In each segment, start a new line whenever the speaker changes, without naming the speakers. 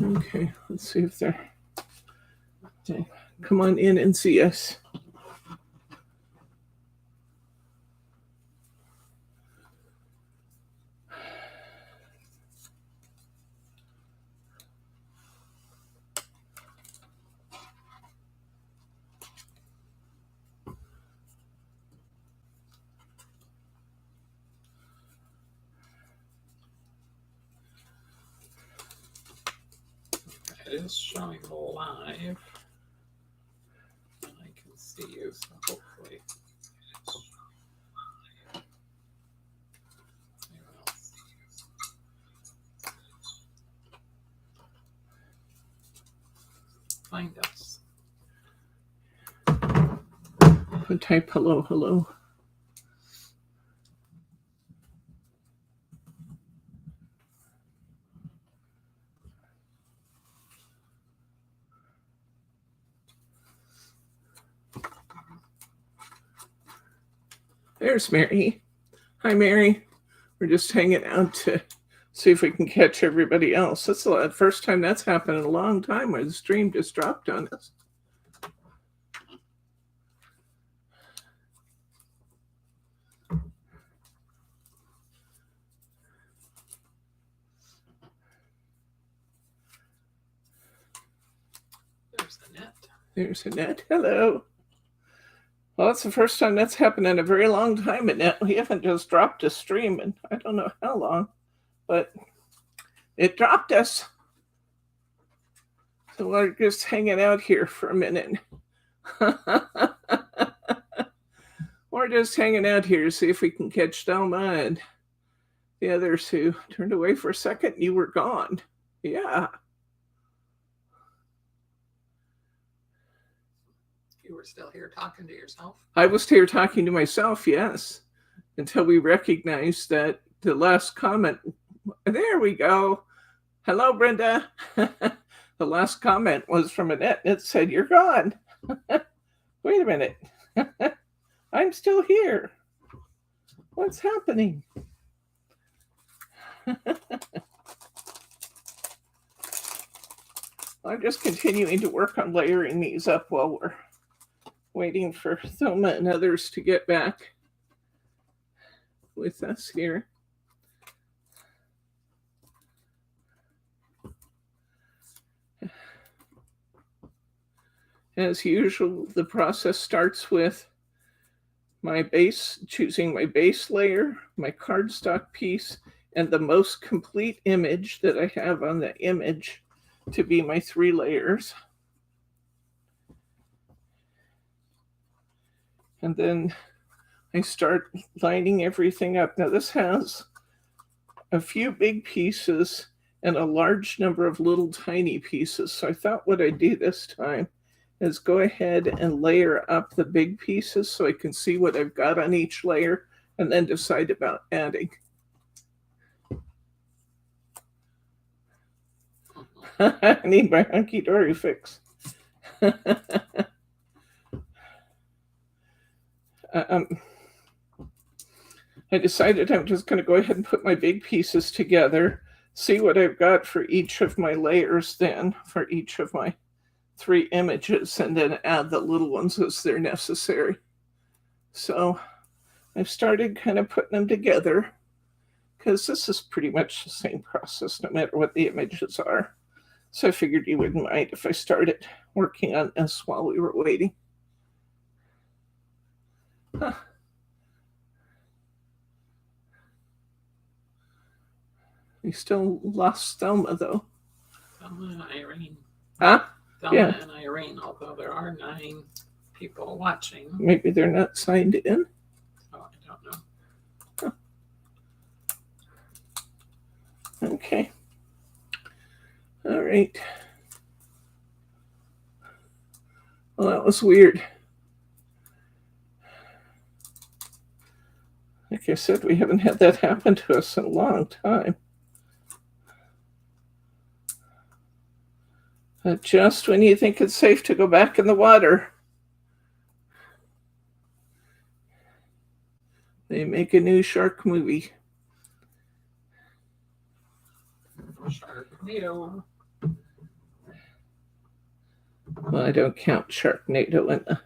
Okay, let's see if they're... Okay. Come on in and see us.
It is showing live. And I can see you, so hopefully it is live. Find us.
Type hello, hello. There's Mary. Hi, Mary. We're just hanging out to see if we can catch everybody else. That's the first time that's happened in a long time where the stream just dropped on us.
There's Annette.
There's Annette. Hello. Well, that's the first time that's happened in a very long time, Annette. We haven't just dropped a stream in I don't know how long, but it dropped us. So we're just hanging out here for a minute. We're just hanging out here to see if we can catch Thelma and the others who turned away for a second. You were gone. Yeah.
You were still here talking to yourself?
I was here talking to myself, yes, until we recognized that the last comment. There we go. Hello, Brenda. The last comment was from Annette. It said, "You're gone." Wait a minute. I'm still here. What's happening? I'm just continuing to work on layering these up while we're waiting for Thelma and others to get back with us here. As usual, the process starts with my base, choosing my base layer, my cardstock piece, and the most complete image that I have on the image to be my 3 layers. And then I start lining everything up. Now this has a few big pieces and a large number of little tiny pieces. So I thought what I'd do this time is go ahead and layer up the big pieces so I can see what I've got on each layer and then decide about adding. I need my hunky-dory fix. I decided I'm just going to go ahead and put my big pieces together, see what I've got for each of my layers then, for each of my 3 images, and then add the little ones as they're necessary. So I've started kind of putting them together because this is pretty much the same process no matter what the images are. So I figured you wouldn't mind if I started working on this while we were waiting. Huh. We still lost Thelma, though.
Thelma and Irene.
Huh?
Thelma and Irene, although there are 9 people watching.
Maybe they're not signed in.
Oh, I don't know.
Huh. Okay. All right. Well, that was weird. Like I said, we haven't had that happen to us in a long time. But just when you think it's safe to go back in the water, they make a new shark movie.
Sharknado.
Well, I don't count Sharknado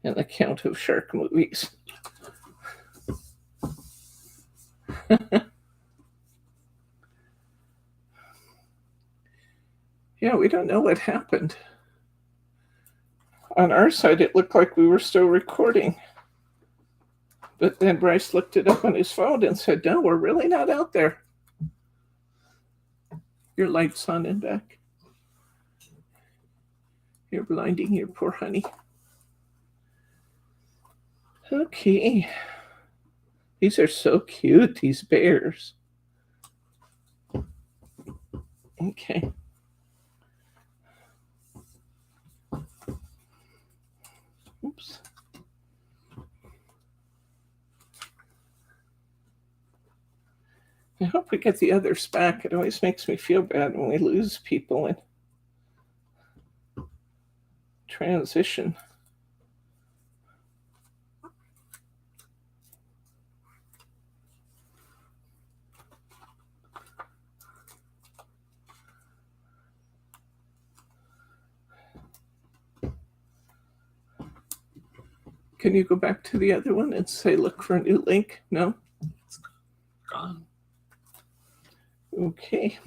in the count of shark movies. Yeah, we don't know what happened. On our side, it looked like we were still recording. But then Bryce looked it up on his phone and said, no, we're really not out there. Your light's on and back. You're blinding your poor honey. Okay. These are so cute, these bears. Okay. Oops. I hope we get the others back. It always makes me feel bad when we lose people in transition. Can you go back to the other one and say, look for a new link? No?
It's gone.
Okay.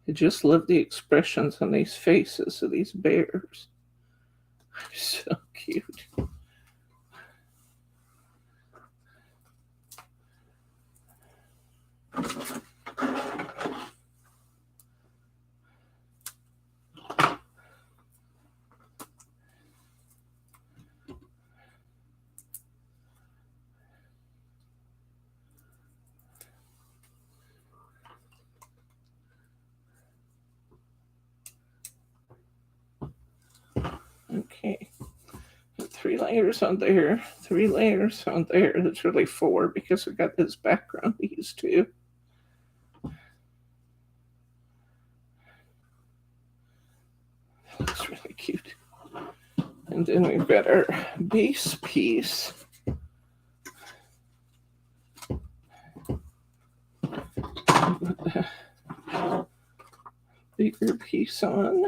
I just love the expressions on these faces of these bears. They're so cute. Okay. 3 layers on there, 3 layers on there. That's really 4 because we got this background piece too. Looks really cute. And then we've got our base piece. Put the bigger piece on.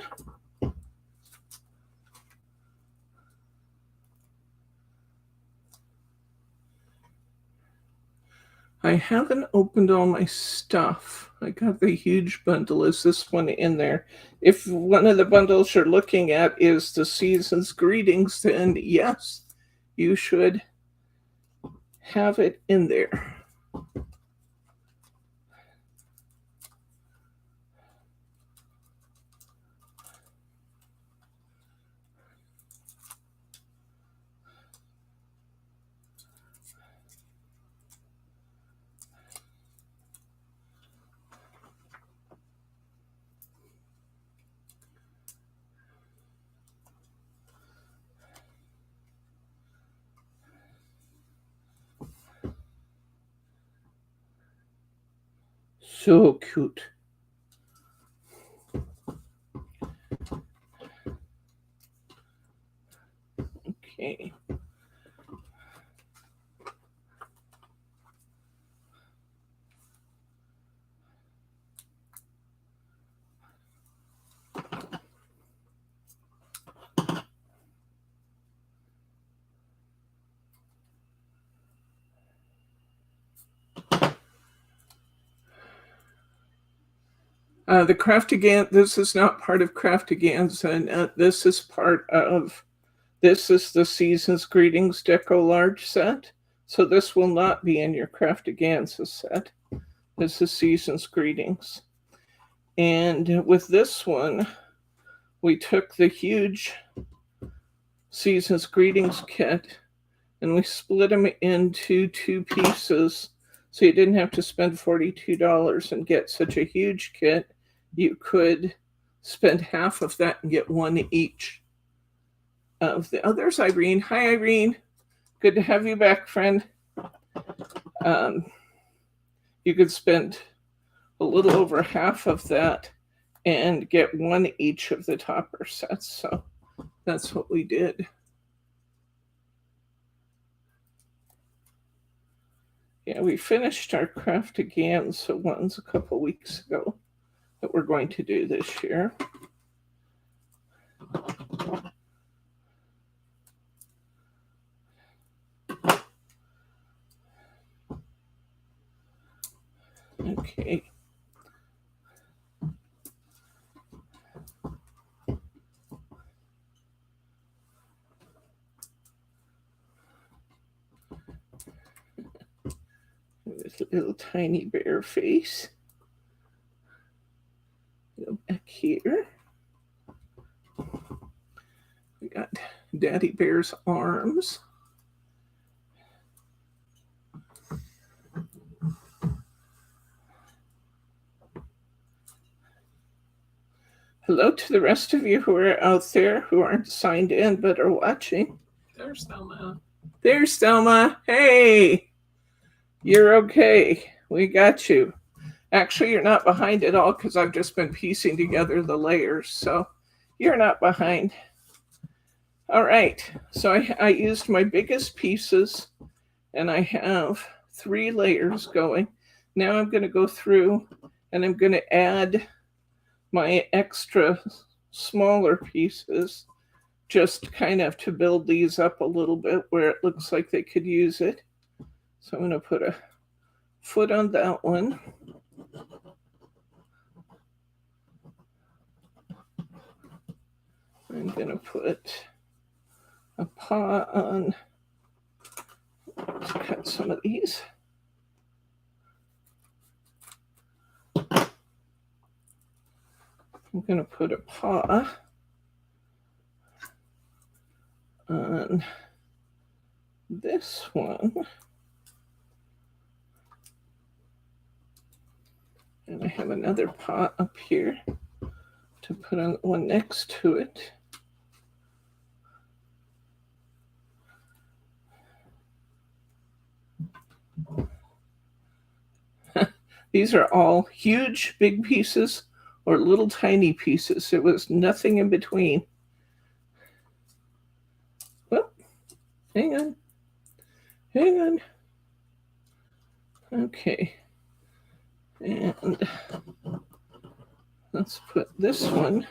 I haven't opened all my stuff. I got the huge bundle. Is this one in there? If one of the bundles you're looking at is the Season's Greetings, then yes, you should have it in there. So cute. Okay. The Craftigan, this is not part of Craftiganza, and this is part of, this is the Season's Greetings Deco Large set. So this will not be in your Craftiganza set. This is Season's Greetings. And with this one, we took the huge Season's Greetings kit and we split them into 2 pieces. So you didn't have to spend $42 and get such a huge kit. You could spend half of that and get 1 each of the others. Irene. Hi, Irene. Good to have you back, friend. You could spend a little over half of that and get 1 each of the topper sets. So that's what we did. Yeah, we finished our craft again, so one's a couple weeks ago that we're going to do this year. Okay. This little tiny bear face. Go back here. We got Daddy Bear's arms. Hello to the rest of you who are out there who aren't signed in but are watching.
There's Thelma.
There's Thelma. Hey, you're okay. We got you. Actually, you're not behind at all because I've just been piecing together the layers, so you're not behind. All right, so I used my biggest pieces, and I have 3 layers going. Now I'm going to go through and I'm going to add my extra smaller pieces, just kind of to build these up a little bit where it looks like they could use it. So I'm going to put a foot on that one. I'm going to put a paw on. Let's cut some of these. I'm going to put a paw on this one. And I have another paw up here to put on one next to it. These are all huge, big pieces or little tiny pieces. There was nothing in between. Well, hang on. Hang on. Okay. And let's put this one.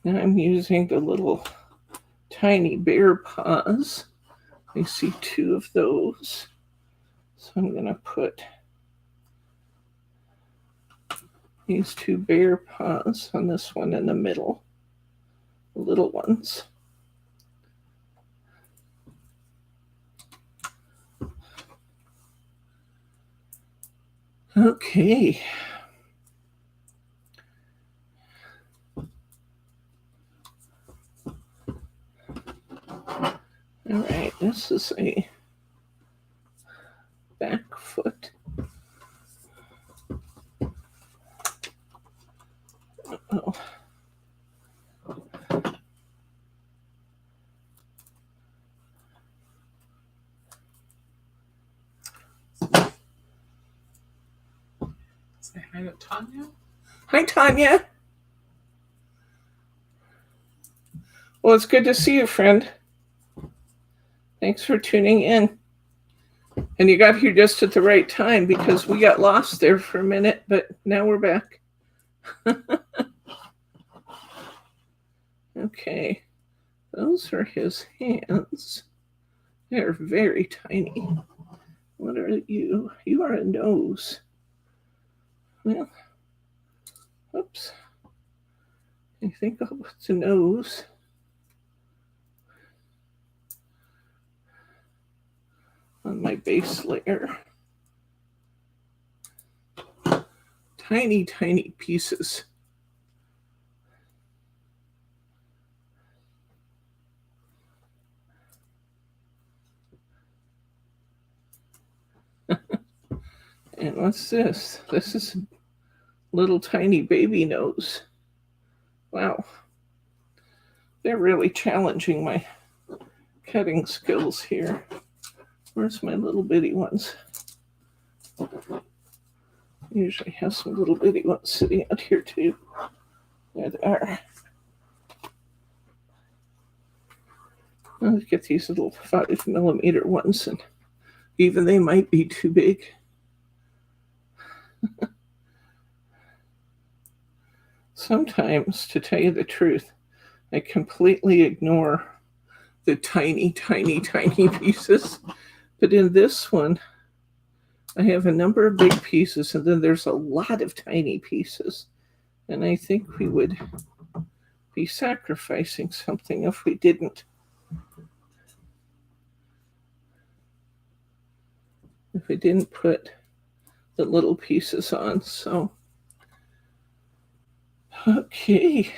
And I'm using the little tiny bear paws. I see 2 of those. So I'm going to put these 2 bear paws on this one in the middle, the little ones. Okay. All right, this is a back foot. Oh.
Say hi to Tanya.
Hi, Tanya. Well, it's good to see you, friend. Thanks for tuning in. And you got here just at the right time because we got lost there for a minute, but now we're back. Okay, those are his hands. They're very tiny. What are you? You are a nose. Well, oops. I think I'll put the nose on my base layer. Tiny, tiny pieces. And what's this? This is a little tiny baby nose. Wow. They're really challenging my cutting skills here. Where's my little bitty ones? Usually have some little bitty ones sitting out here too. There they are. I'll get these little 5mm ones, and even they might be too big. Sometimes, to tell you the truth, I completely ignore the tiny, tiny, tiny pieces. But in this one, I have a number of big pieces, and then there's a lot of tiny pieces. And I think we would be sacrificing something if we didn't. If we didn't put the little pieces on. So, okay.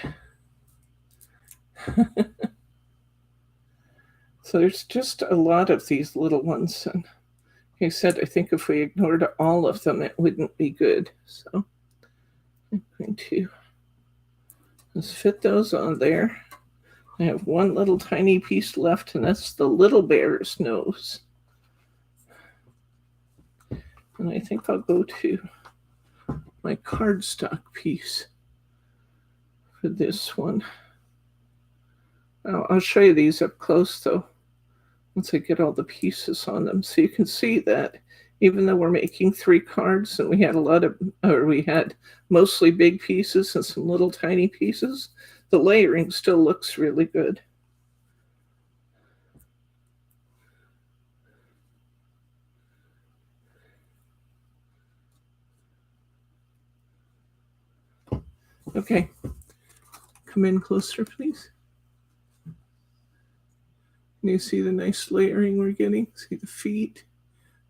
So there's just a lot of these little ones. And like I said, I think if we ignored all of them, it wouldn't be good. So I'm going to just fit those on there. I have one little tiny piece left, and that's the little bear's nose. And I think I'll go to my cardstock piece for this one. I'll show you these up close, though, once I get all the pieces on them. So you can see that even though we're making 3 cards and we had mostly big pieces and some little tiny pieces, the layering still looks really good. Okay, come in closer, please. Can you see the nice layering we're getting? See the feet,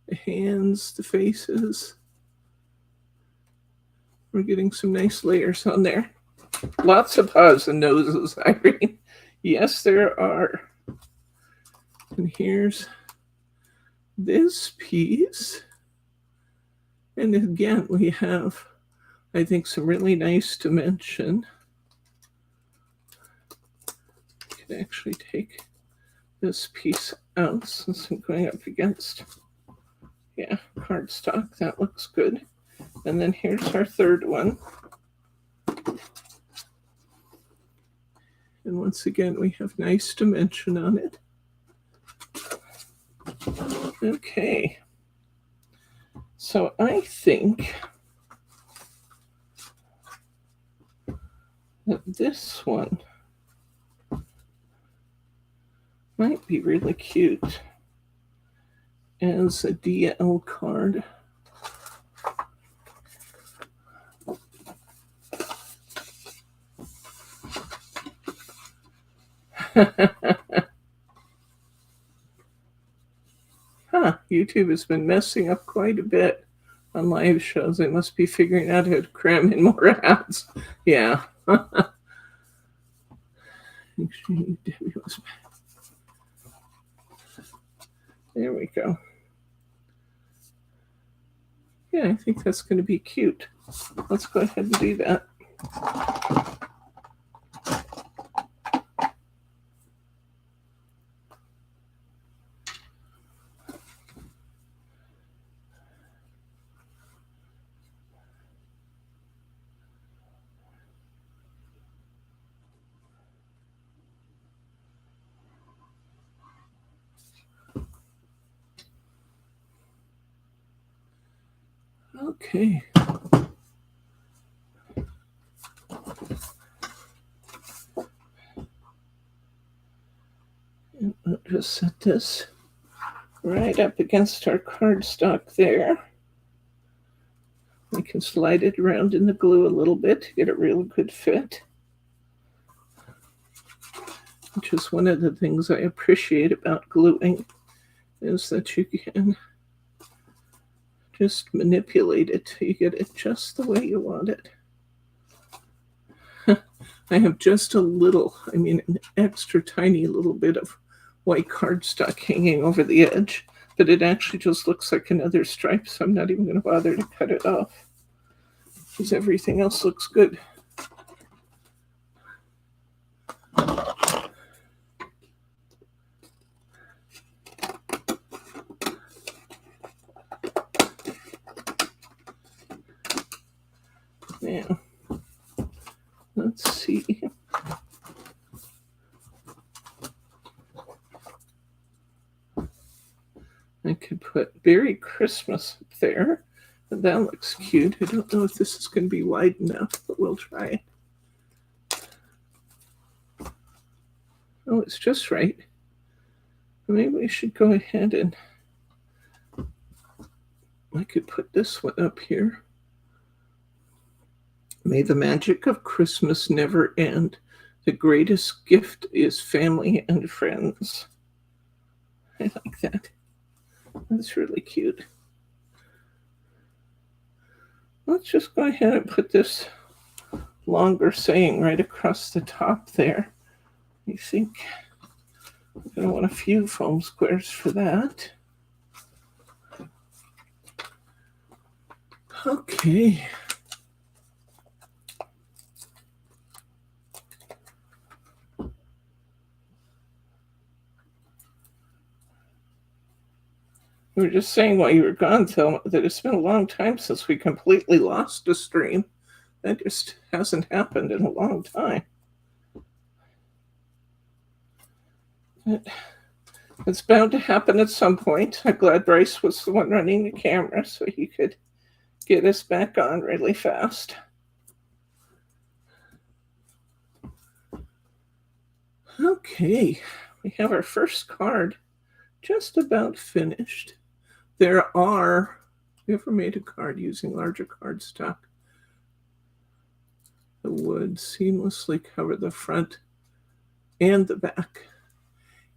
the hands, the faces. We're getting some nice layers on there. Lots of paws and noses, Irene. Yes, there are. And here's this piece. And again, we have, I think, some really nice dimension. I can actually take this piece out since I'm going up against, cardstock. That looks good. And then here's our third one. And once again, we have nice dimension on it. Okay. So I think that this one might be really cute as a DL card. YouTube has been messing up quite a bit on live shows. They must be figuring out how to cram in more ads. Yeah. There we go. Yeah, I think that's going to be cute. Let's go ahead and do that. Okay. And we'll just set this right up against our cardstock there. We can slide it around in the glue a little bit to get a real good fit, which is one of the things I appreciate about gluing, is that you can just manipulate it till you get it just the way you want it. I have just a little, an extra tiny little bit of white cardstock hanging over the edge, but it actually just looks like another stripe, so I'm not even going to bother to cut it off because everything else looks good. Let's see. I could put Merry Christmas up there. And that looks cute. I don't know if this is going to be wide enough, but we'll try it. Oh, it's just right. Maybe we should go ahead and I could put this one up here. May the magic of Christmas never end. The greatest gift is family and friends. I like that. That's really cute. Let's just go ahead and put this longer saying right across the top there. I think I'm going to want a few foam squares for that. Okay. We were just saying while you were gone, Thelma, that it's been a long time since we completely lost a stream. That just hasn't happened in a long time. It's bound to happen at some point. I'm glad Bryce was the one running the camera so he could get us back on really fast. Okay, we have our first card just about finished. We ever made a card using larger cardstock? The wood seamlessly cover the front and the back.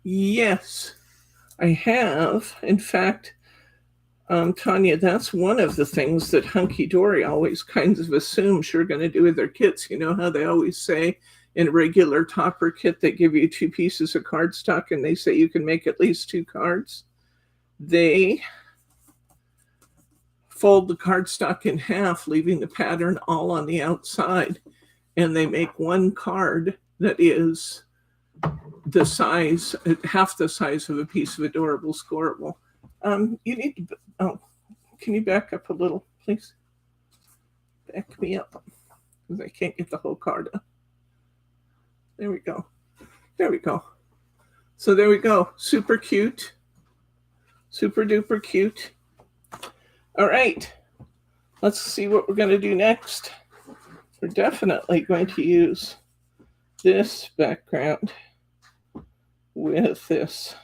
Yes, I have. In fact, Tanya, that's one of the things that Hunky Dory always kind of assumes you're going to do with their kits. You know how they always say in a regular topper kit, they give you 2 pieces of cardstock and they say you can make at least 2 cards. They fold the cardstock in half, leaving the pattern all on the outside. And they make one card that is the size, half the size of a piece of adorable scoreable. You need to, can you back up a little, please? Back me up, because I can't get the whole card up. There we go. There we go. So there we go. Super cute. Super duper cute. All right. Let's see what we're going to do next. We're definitely going to use this background with this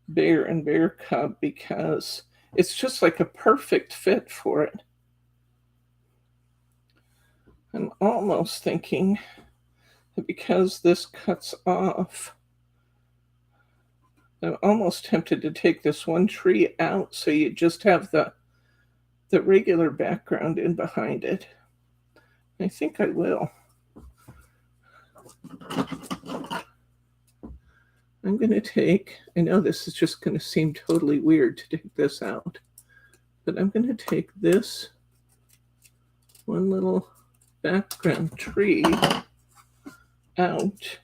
bear and bear cub because it's just like a perfect fit for it. I'm almost thinking that because this cuts off, I'm almost tempted to take this one tree out so you just have the regular background in behind it. I think I will. I'm going to take, I know this is just going to seem totally weird to take this out, but I'm going to take this one little background tree out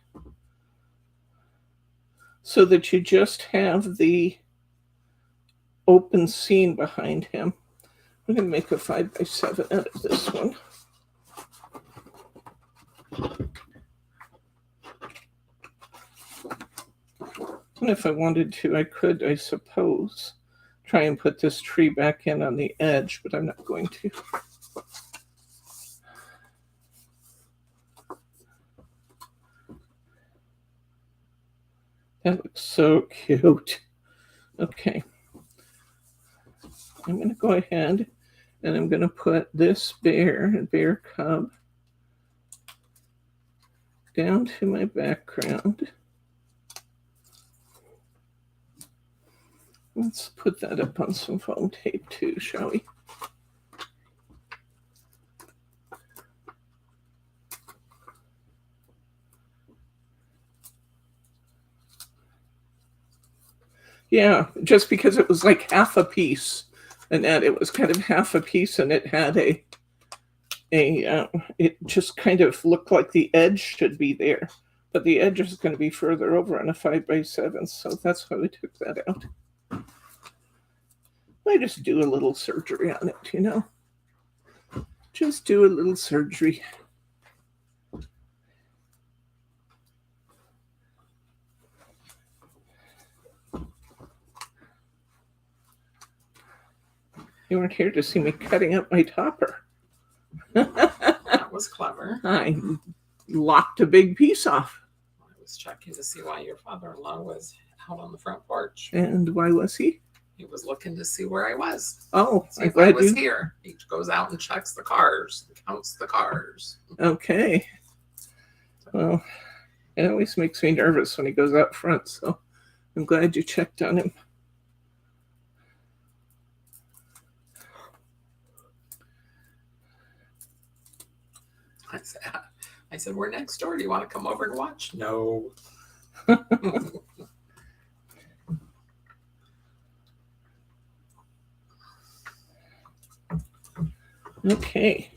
so that you just have the open scene behind him. I'm going to make a 5x7 out of this one. And if I wanted to, I could, I suppose, try and put this tree back in on the edge, but I'm not going to. That looks so cute. Okay. I'm going to go ahead and I'm going to put this bear cub down to my background. Let's put that up on some foam tape too, shall we? Yeah, just because it was like half a piece, and that it was kind of half a piece, and it had it just kind of looked like the edge should be there, but the edge is going to be further over on a 5x7, so that's why we took that out. I just do a little surgery on it, you know. Just do a little surgery. You weren't here to see me cutting up my topper.
That was clever.
I locked a big piece off.
I was checking to see why your father-in-law was out on the front porch.
And why was he?
He was looking to see where I was.
Oh,
See
I'm
if I
glad
was
you.
here. He goes out and checks the cars, and counts the cars.
Okay. Well, it always makes me nervous when he goes out front, so I'm glad you checked on him.
I said, we're next door. Do you want to come over and watch? No.
Okay.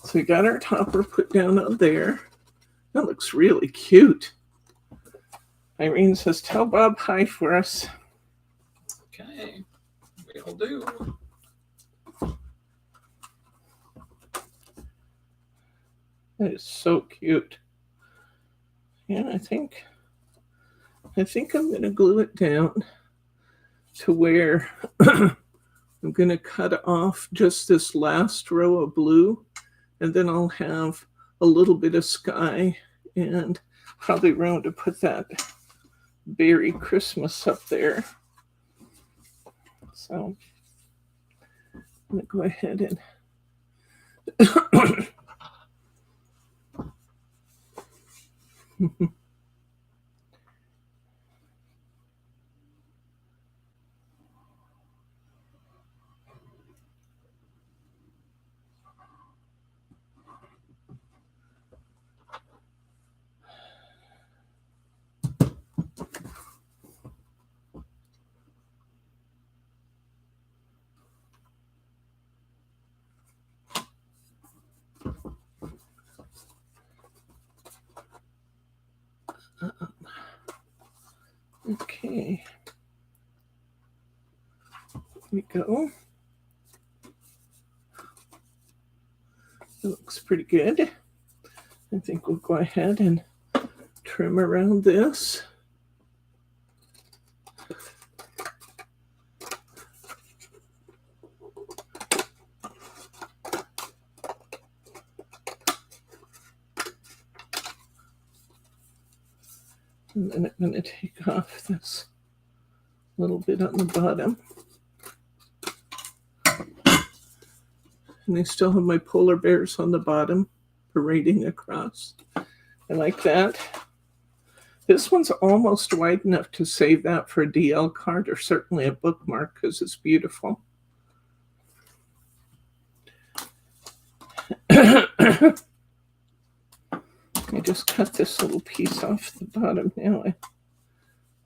So we got our topper put down on there. That looks really cute. Irene says, tell Bob hi for us.
Okay. We'll do.
That is so cute. Yeah, I think I'm going to glue it down to where I'm going to cut off just this last row of blue, and then I'll have a little bit of sky and probably room to put that berry Christmas up there. So I'm going to go ahead and okay. There we go. It looks pretty good. I think we'll go ahead and trim around this. And then I'm going to take off this little bit on the bottom. And I still have my polar bears on the bottom parading across. I like that. This one's almost wide enough to save that for a DL card or certainly a bookmark because it's beautiful. I just cut this little piece off the bottom now. I'm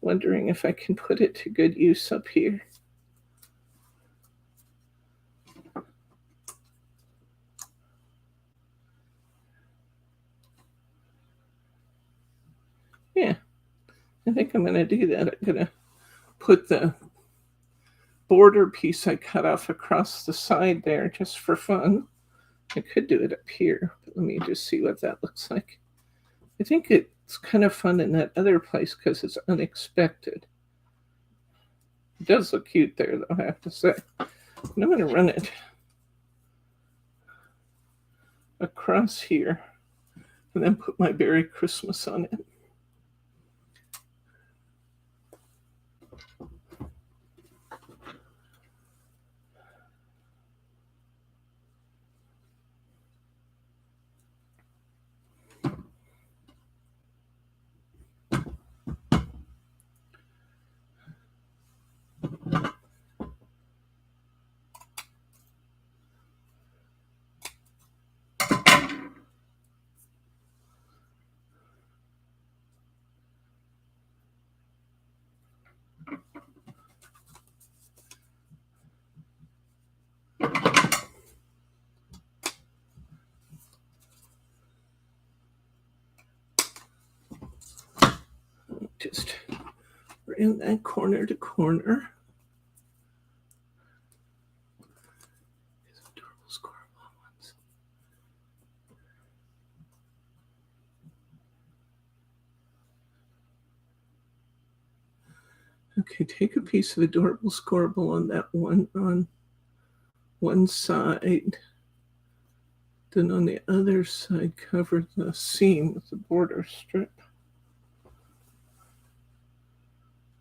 wondering if I can put it to good use up here. Yeah, I think I'm going to do that. I'm going to put the border piece I cut off across the side there just for fun. I could do it up here, but let me just see what that looks like. I think it's kind of fun in that other place because it's unexpected. It does look cute there, though, I have to say. And I'm going to run it across here and then put my berry Christmas on it. Just bring that corner to corner. Okay, take a piece of adorable scorbel on that one on one side. Then on the other side, cover the seam with the border strip.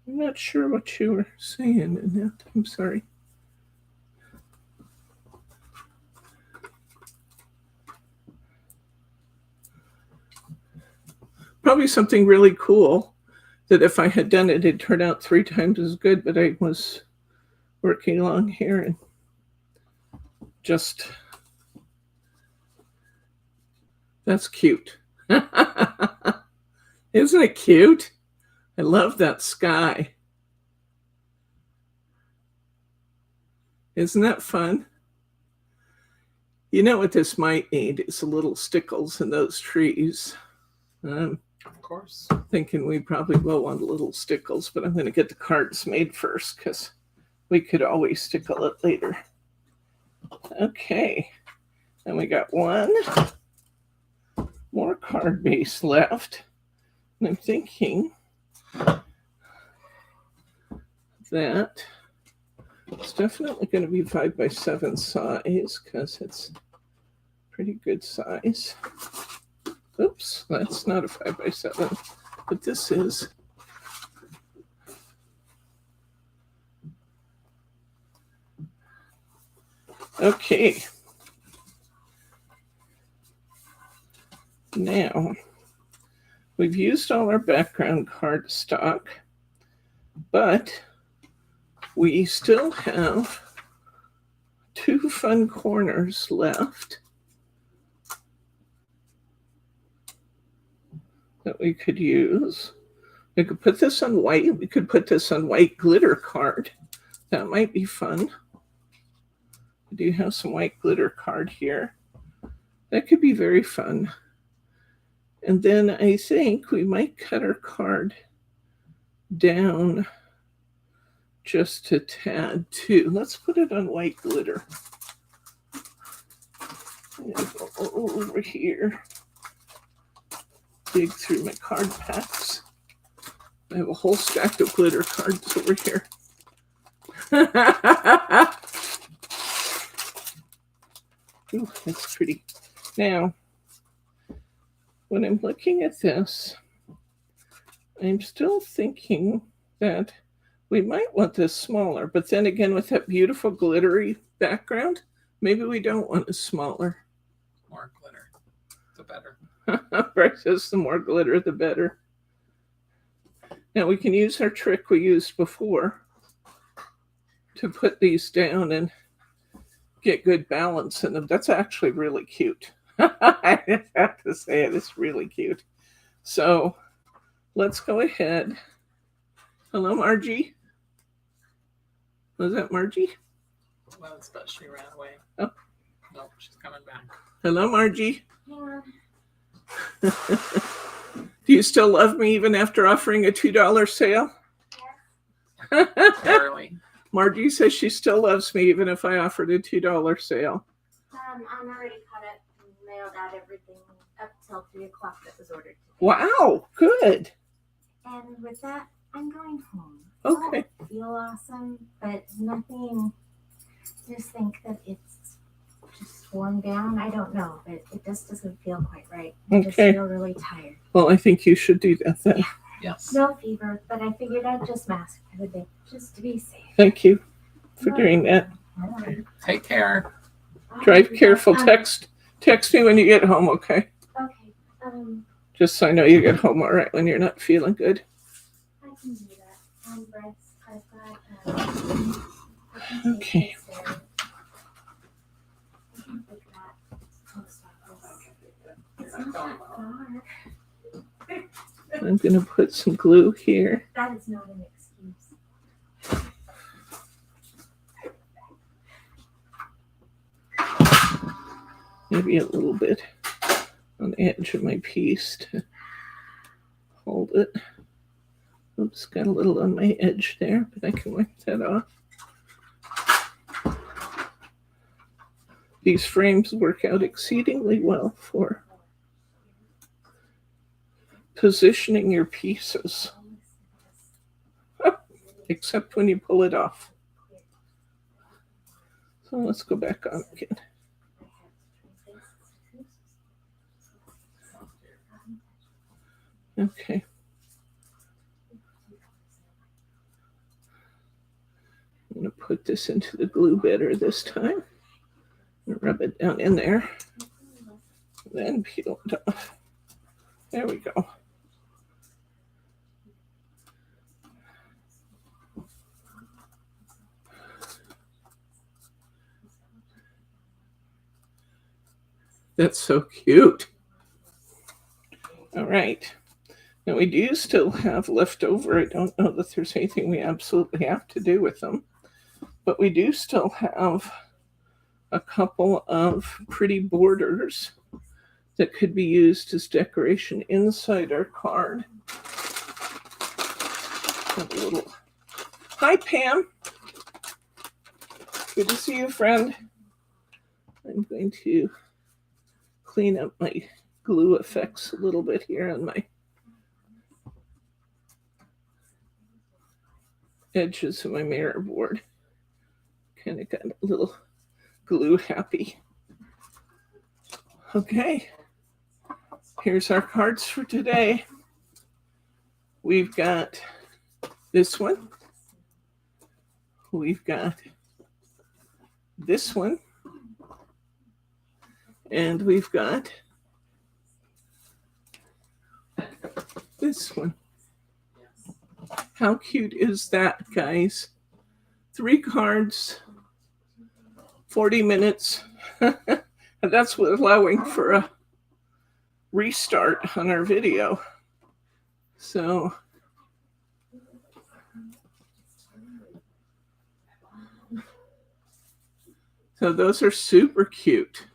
I'm not sure what you were saying in that. I'm sorry. Probably something really cool that if I had done it, it'd turn out 3 times as good, but I was working along here and just, that's cute. Isn't it cute? I love that sky. Isn't that fun? You know what this might need is a little stickles in those trees.
Of course.
Thinking we probably will want little stickles, but I'm going to get the cards made first because we could always stickle it later. Okay, and we got one more card base left. And I'm thinking that it's definitely going to be 5x7 size because it's pretty good size. Oops, that's not a 5x7, but this is. Okay. Now, we've used all our background card stock, but we still have 2 fun corners left that we could use. We could put this on white. We could put this on white glitter card. That might be fun. We do have some white glitter card here. That could be very fun. And then I think we might cut our card down just a tad too. Let's put it on white glitter. And go over here. Dig through my card packs. I have a whole stack of glitter cards over here. Ooh, that's pretty. Now, when I'm looking at this, I'm still thinking that we might want this smaller, but then again, with that beautiful glittery background, maybe we don't want it smaller.
More glitter, the better.
Right, says the more glitter, the better. Now we can use our trick we used before to put these down and get good balance in them. That's actually really cute. I have to say it is really cute. So let's go ahead. Hello, Margie. Was that Margie?
Was, but she ran away.
Oh.
Nope, she's coming back.
Hello, Margie.
Yeah.
Do you still love me even after offering a $2 sale?
Barely.
Margie says she still loves me even if I offered a $2 sale.
I'm already caught up and mailed out everything up till 3 o'clock that was ordered today.
Wow, good.
And with that, I'm going home.
Okay.
I feel awesome, but nothing. Just think that it's just worn down. I don't know, but it just doesn't feel quite right. I just
Okay.
feel really tired.
Well, I think you should do that then.
Yeah.
Yes.
No fever, but I figured I'd just mask for the day, just to be safe.
Thank you for doing that.
All right.
Take care.
Drive careful. Text me when you get home, okay?
Okay.
Just so I know you get home all right when you're not feeling good.
I can do that. Breaths. I've got.
Okay. I'm going to put some glue here.
That is not an excuse.
Maybe a little bit on the edge of my piece to hold it. Oops, got a little on my edge there, but I can wipe that off. These frames work out exceedingly well for positioning your pieces, except when you pull it off. So let's go back on again. Okay. I'm going to put this into the glue better this time. Rub it down in there. Then peel it off. There we go. That's so cute. All right. Now we do still have leftover. I don't know that there's anything we absolutely have to do with them, but we do still have a couple of pretty borders that could be used as decoration inside our card. Have a little. Hi, Pam. Good to see you, friend. I'm going to clean up my glue effects a little bit here on my edges of my mirror board. Kind of got a little glue happy. Okay, here's our cards for today. We've got this one. We've got this one. And we've got this one. How cute is that, guys? 3 cards, 40 minutes. And that's what allowing for a restart on our video. So those are super cute.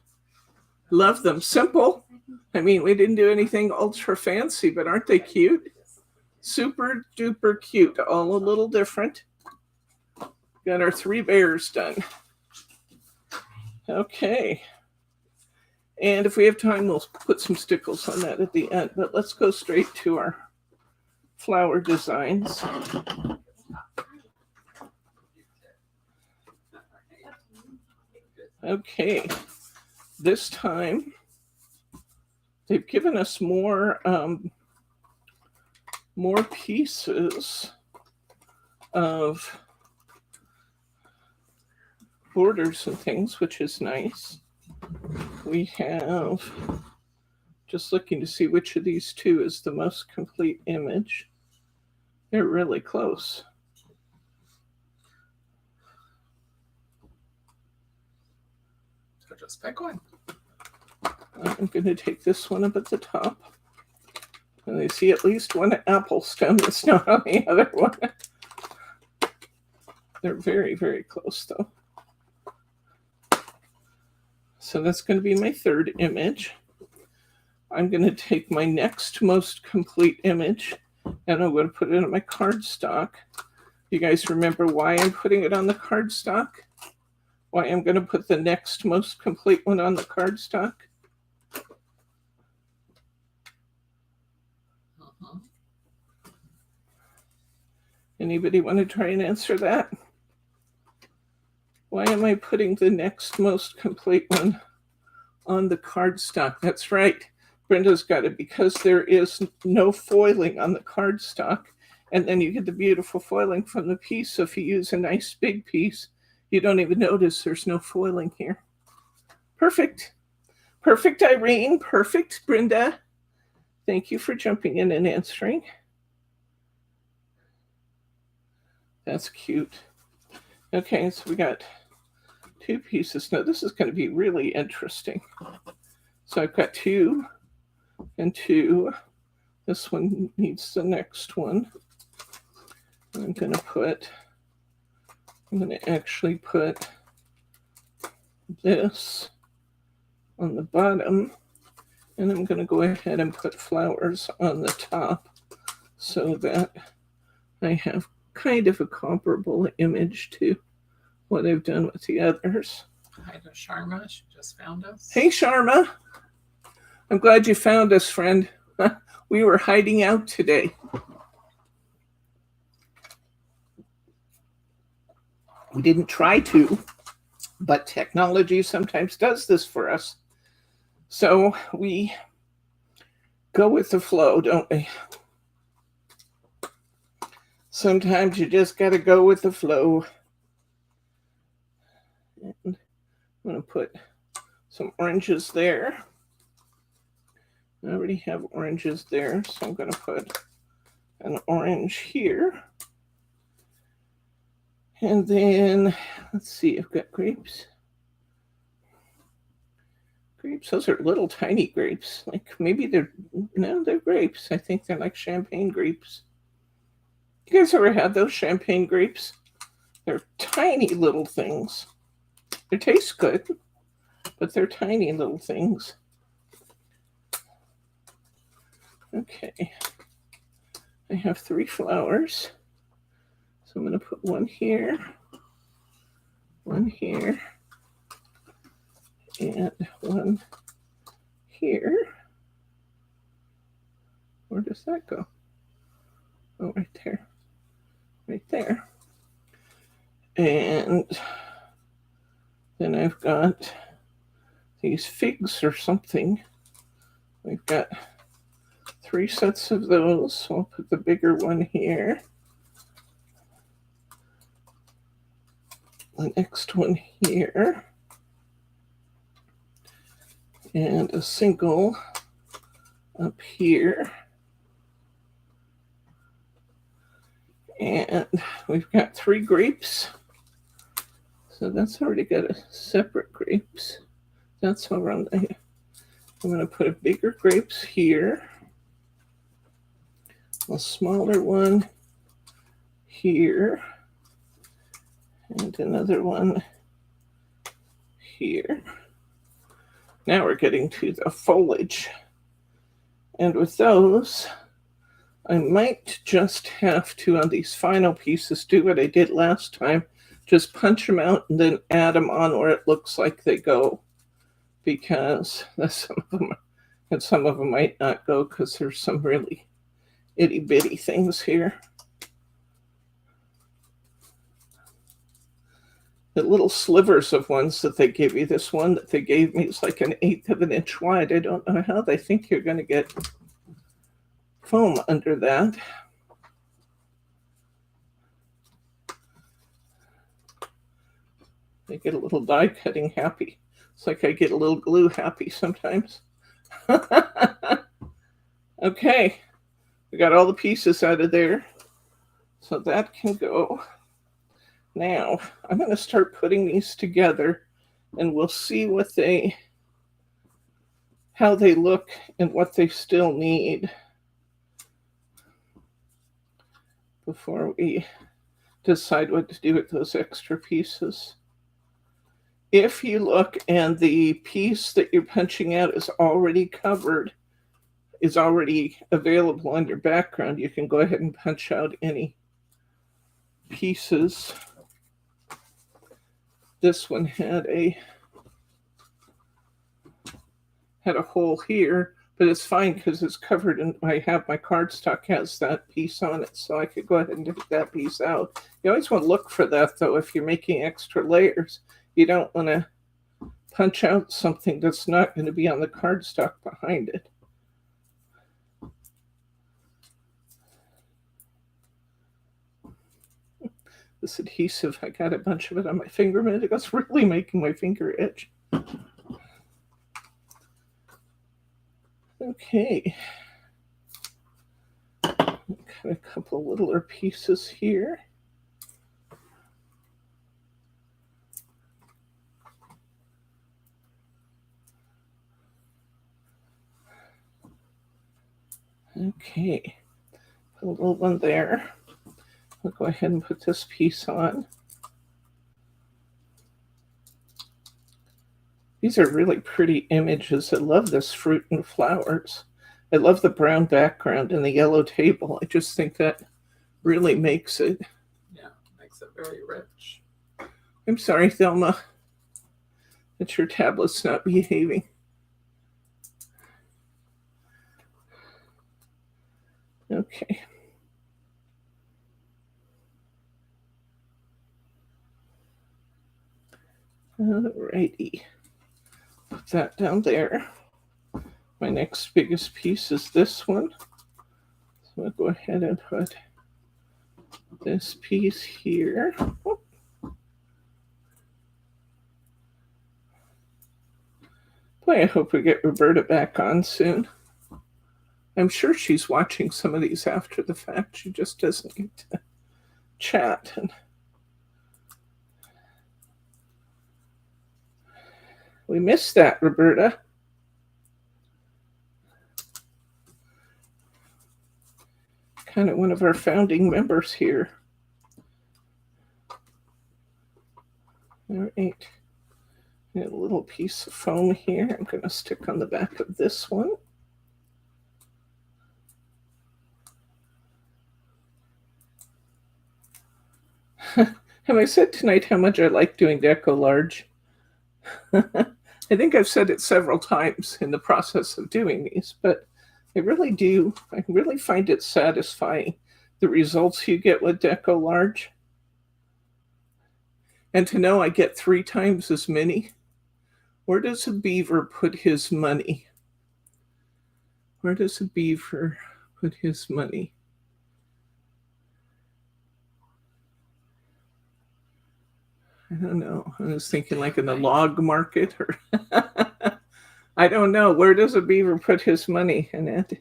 Love them. Simple. I mean, we didn't do anything ultra fancy, but aren't they cute? Super duper cute. All a little different. Got our 3 bears done. Okay. And if we have time, we'll put some stickles on that at the end. But let's go straight to our flower designs. Okay. This time, they've given us more pieces of borders and things, which is nice. We have, just looking to see which of these 2 is the most complete image. They're really close.
So just pick one.
I'm going to take this one up at the top. And I see at least one apple stem that's not on the other one. They're very, very close, though. So that's going to be my 3rd image. I'm going to take my next most complete image, and I'm going to put it on my cardstock. You guys remember why I'm putting it on the cardstock? Why I'm going to put the next most complete one on the cardstock? Anybody want to try and answer that? Why am I putting the next most complete one on the cardstock? That's right. Brenda's got it because there is no foiling on the cardstock. And then you get the beautiful foiling from the piece. So if you use a nice big piece, you don't even notice there's no foiling here. Perfect. Perfect, Irene. Perfect, Brenda. Thank you for jumping in and answering. That's cute. Okay, so we got 2 pieces. Now this is going to be really interesting. So I've got 2 and 2. This one needs the next one. I'm going to actually put this on the bottom, and I'm going to go ahead and put flowers on the top so that I have kind of a comparable image to what I've done with the others.
Hi to Sharma. She just found us.
Hey, Sharma. I'm glad you found us, friend. We were hiding out today. We didn't try to. But technology sometimes does this for us. So we go with the flow, don't we? Sometimes you just got to go with the flow. And I'm going to put some oranges there. I already have oranges there, so I'm going to put an orange here. And then, let's see, I've got grapes. Grapes, those are little tiny grapes. Like maybe they're grapes. I think they're like champagne grapes. You guys ever had those champagne grapes? They're tiny little things. They taste good, but they're tiny little things. Okay, I have 3 flowers. So I'm going to put one here, and one here. Where does that go? Oh, right there. Right there. And then I've got these figs or something. We've got 3 sets of those. So I'll put the bigger one here. The next one here. And a single up here. And we've got 3 grapes. So that's already got a separate grapes. That's around there. I'm going to put a bigger grapes here. A smaller one here. And another one here. Now we're getting to the foliage. And with those, I might just have to, on these final pieces, do what I did last time. Just punch them out and then add them on where it looks like they go. Because some of them might not go because there's some really itty bitty things here. The little slivers of ones that they give you, this one that they gave me is like 1/8 of an inch wide. I don't know how they think you're going to get foam under that. I get a little die cutting happy. It's like I get a little glue happy sometimes. Okay, we got all the pieces out of there. So that can go. Now, I'm going to start putting these together and we'll see how they look and what they still need before we decide what to do with those extra pieces. If you look and the piece that you're punching out is already covered, is already available on your background, you can go ahead and punch out any pieces. This one had a hole here, but it's fine because it's covered and I have my cardstock has that piece on it, so I could go ahead and take that piece out. You always want to look for that though if you're making extra layers. You don't want to punch out something that's not going to be on the cardstock behind it. This adhesive, I got a bunch of it on my finger a minute ago. It's really making my finger itch. Okay. Got a couple littler pieces here. Okay. Put a little one there. I'll go ahead and put this piece on. These are really pretty images. I love this fruit and flowers. I love the brown background and the yellow table. I just think that really makes it.
Yeah, makes it very rich.
I'm sorry, Thelma, that your tablet's not behaving. Okay. Alrighty. Put that down there. My next biggest piece is this one. So I'll go ahead and put this piece here. Whoop. Boy, I hope we get Roberta back on soon. I'm sure she's watching some of these after the fact. She just doesn't get to chat. And we missed that, Roberta. Kind of one of our founding members here. All right. A little piece of foam here. I'm going to stick on the back of this one. Have I said tonight how much I like doing Deco Large? I think I've said it several times in the process of doing these, but I really do. I really find it satisfying, the results you get with Deco Large. And to know I get 3 times as many. Where does a beaver put his money? Where does a beaver put his money? I don't know. I was thinking like in the log market or I don't know. Where does a beaver put his money, Annette?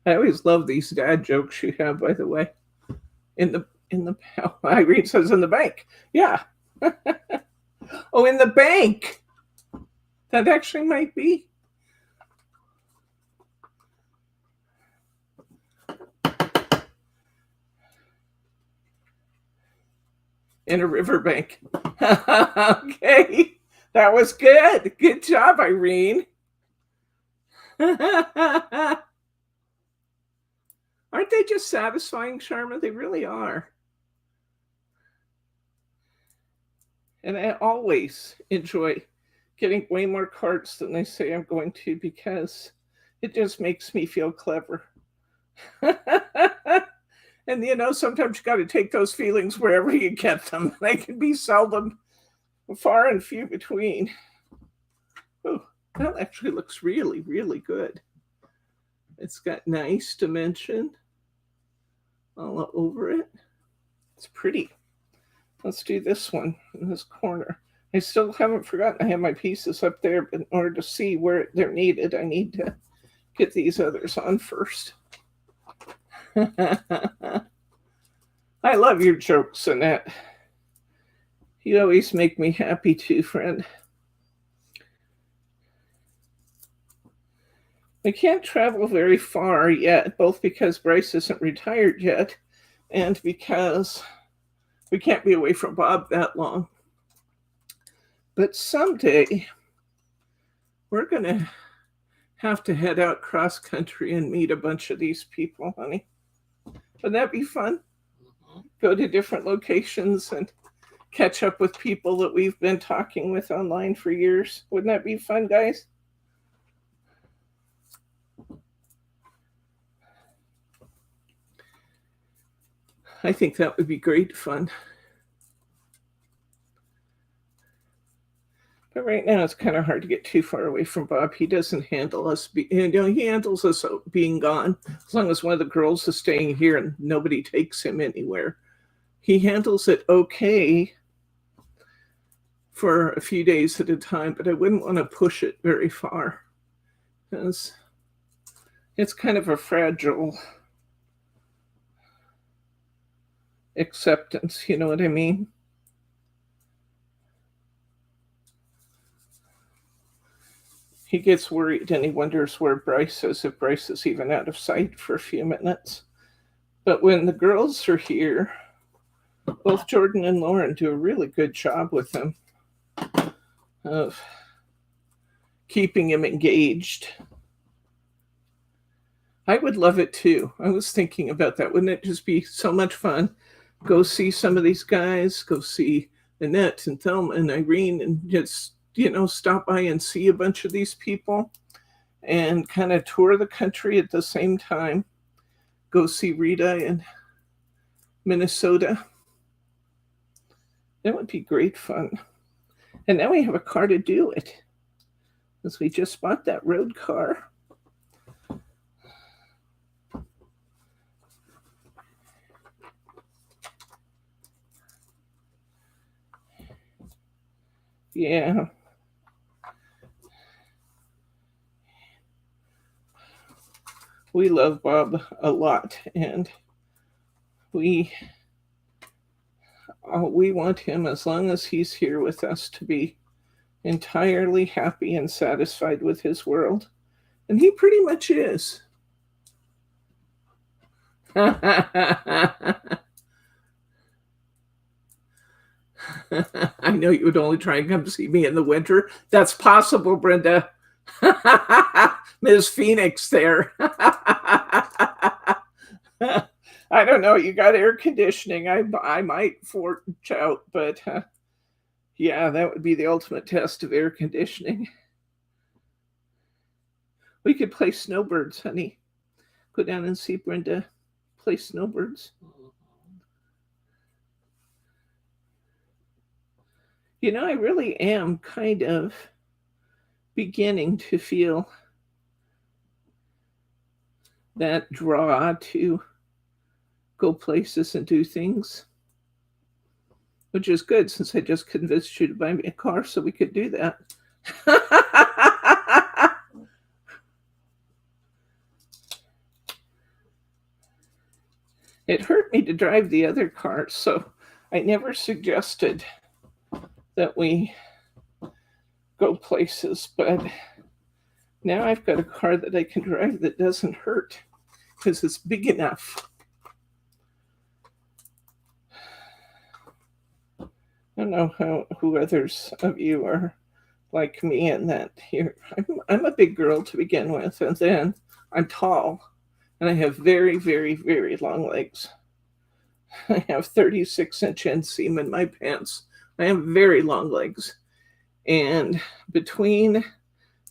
I always love these dad jokes you have, by the way. Irene says in the bank. Yeah. Oh, in the bank. That actually might be. In a riverbank. Okay. That was good. Good job, Irene. Aren't they just satisfying, Sharma? They really are. And I always enjoy getting way more cards than I say I'm going to because it just makes me feel clever. And, you know, sometimes you got to take those feelings wherever you get them. They can be seldom, far and few between. Oh, that actually looks really, really good. It's got nice dimension all over it. It's pretty. Let's do this one in this corner. I still haven't forgotten I have my pieces up there, but in order to see where they're needed, I need to get these others on first. I love your jokes, Annette. You always make me happy too, friend. I can't travel very far yet, both because Bryce isn't retired yet and because we can't be away from Bob that long. But someday we're going to have to head out cross country and meet a bunch of these people, honey. Wouldn't that be fun? Go to different locations and catch up with people that we've been talking with online for years. Wouldn't that be fun, guys? I think that would be great fun. But right now it's kind of hard to get too far away from Bob. He doesn't handle us. He handles us being gone as long as one of the girls is staying here and nobody takes him anywhere. He handles it okay for a few days at a time, but I wouldn't want to push it very far because it's kind of a fragile acceptance. You know what I mean? He gets worried and he wonders where Bryce is, if Bryce is even out of sight for a few minutes. But when the girls are here, both Jordan and Lauren do a really good job with him of keeping him engaged. I would love it too. I was thinking about that. Wouldn't it just be so much fun? Go see some of these guys, go see Annette and Thelma and Irene and just, stop by and see a bunch of these people and kind of tour the country at the same time. Go see Rita in Minnesota. That would be great fun. And now we have a car to do it, because we just bought that road car. Yeah. We love Bob a lot, and we want him, as long as he's here with us, to be entirely happy and satisfied with his world. And he pretty much is. I know you would only try and come see me in the winter. That's possible, Brenda. Ms. Phoenix there. I don't know. You got air conditioning. I might forge out, but yeah, that would be the ultimate test of air conditioning. We could play snowbirds, honey. Go down and see Brenda play snowbirds. You know, I really am kind of beginning to feel that draw to go places and do things, which is good, since I just convinced you to buy me a car so we could do that. It hurt me to drive the other car, so I never suggested that we go places, but now I've got a car that I can drive that doesn't hurt because it's big enough. I don't know who others of you are like me in that here. I'm a big girl to begin with, and then I'm tall, and I have very, very, very long legs. I have 36-inch inseam in my pants. I have very long legs. And between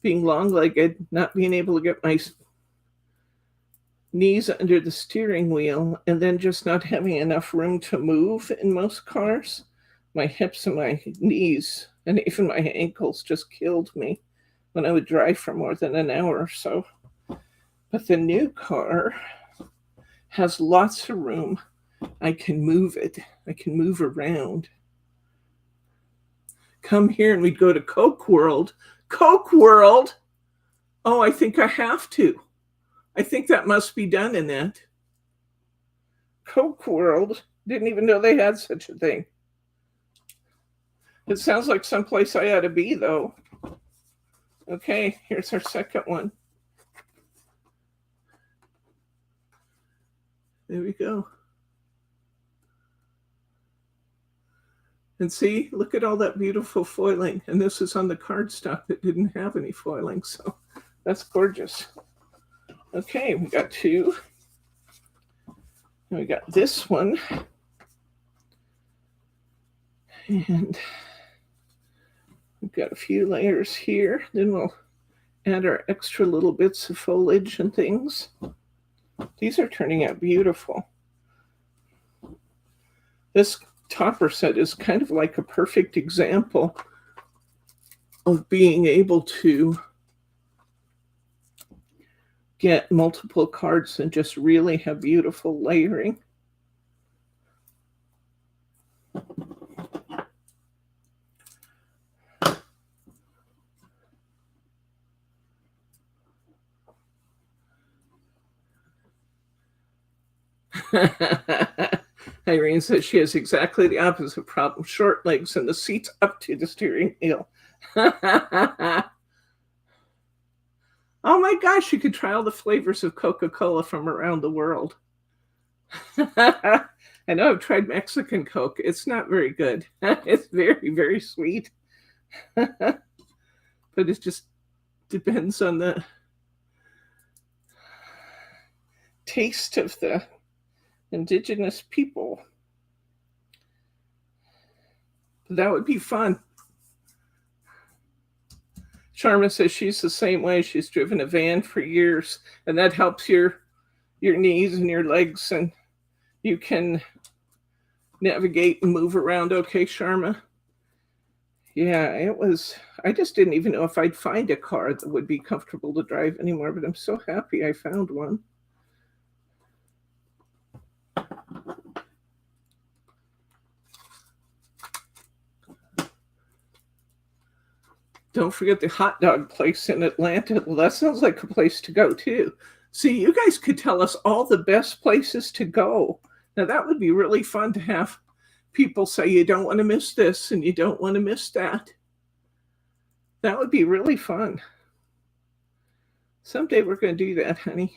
being long-legged, not being able to get my knees under the steering wheel, and then just not having enough room to move in most cars, my hips and my knees and even my ankles just killed me when I would drive for more than an hour or so. But the new car has lots of room. I can move it. I can move around. Come here and we'd go to Coke World. Coke World? Oh, I think I have to. I think that must be done in it. Coke World? Didn't even know they had such a thing. It sounds like someplace I ought to be, though. Okay, here's our second one. There we go. And see, look at all that beautiful foiling. And this is on the cardstock that didn't have any foiling, so that's gorgeous. Okay, we got two. And we got this one. And we've got a few layers here. Then we'll add our extra little bits of foliage and things. These are turning out beautiful. This topper set is kind of like a perfect example of being able to get multiple cards and just really have beautiful layering. Irene says she has exactly the opposite problem. Short legs and the seats up to the steering wheel. Oh my gosh, you could try all the flavors of Coca-Cola from around the world. I know I've tried Mexican Coke. It's not very good. It's very, very sweet. But it just depends on the taste of the indigenous people. That would be fun. Sharma says she's the same way. She's driven a van for years, and that helps your knees and your legs, and you can navigate and move around okay, Sharma? Yeah, it was. I just didn't even know if I'd find a car that would be comfortable to drive anymore, but I'm so happy I found one. Don't forget the hot dog place in Atlanta. Well, that sounds like a place to go too. See, you guys could tell us all the best places to go. Now, that would be really fun to have people say you don't want to miss this and you don't want to miss that. That would be really fun. Someday we're going to do that, honey.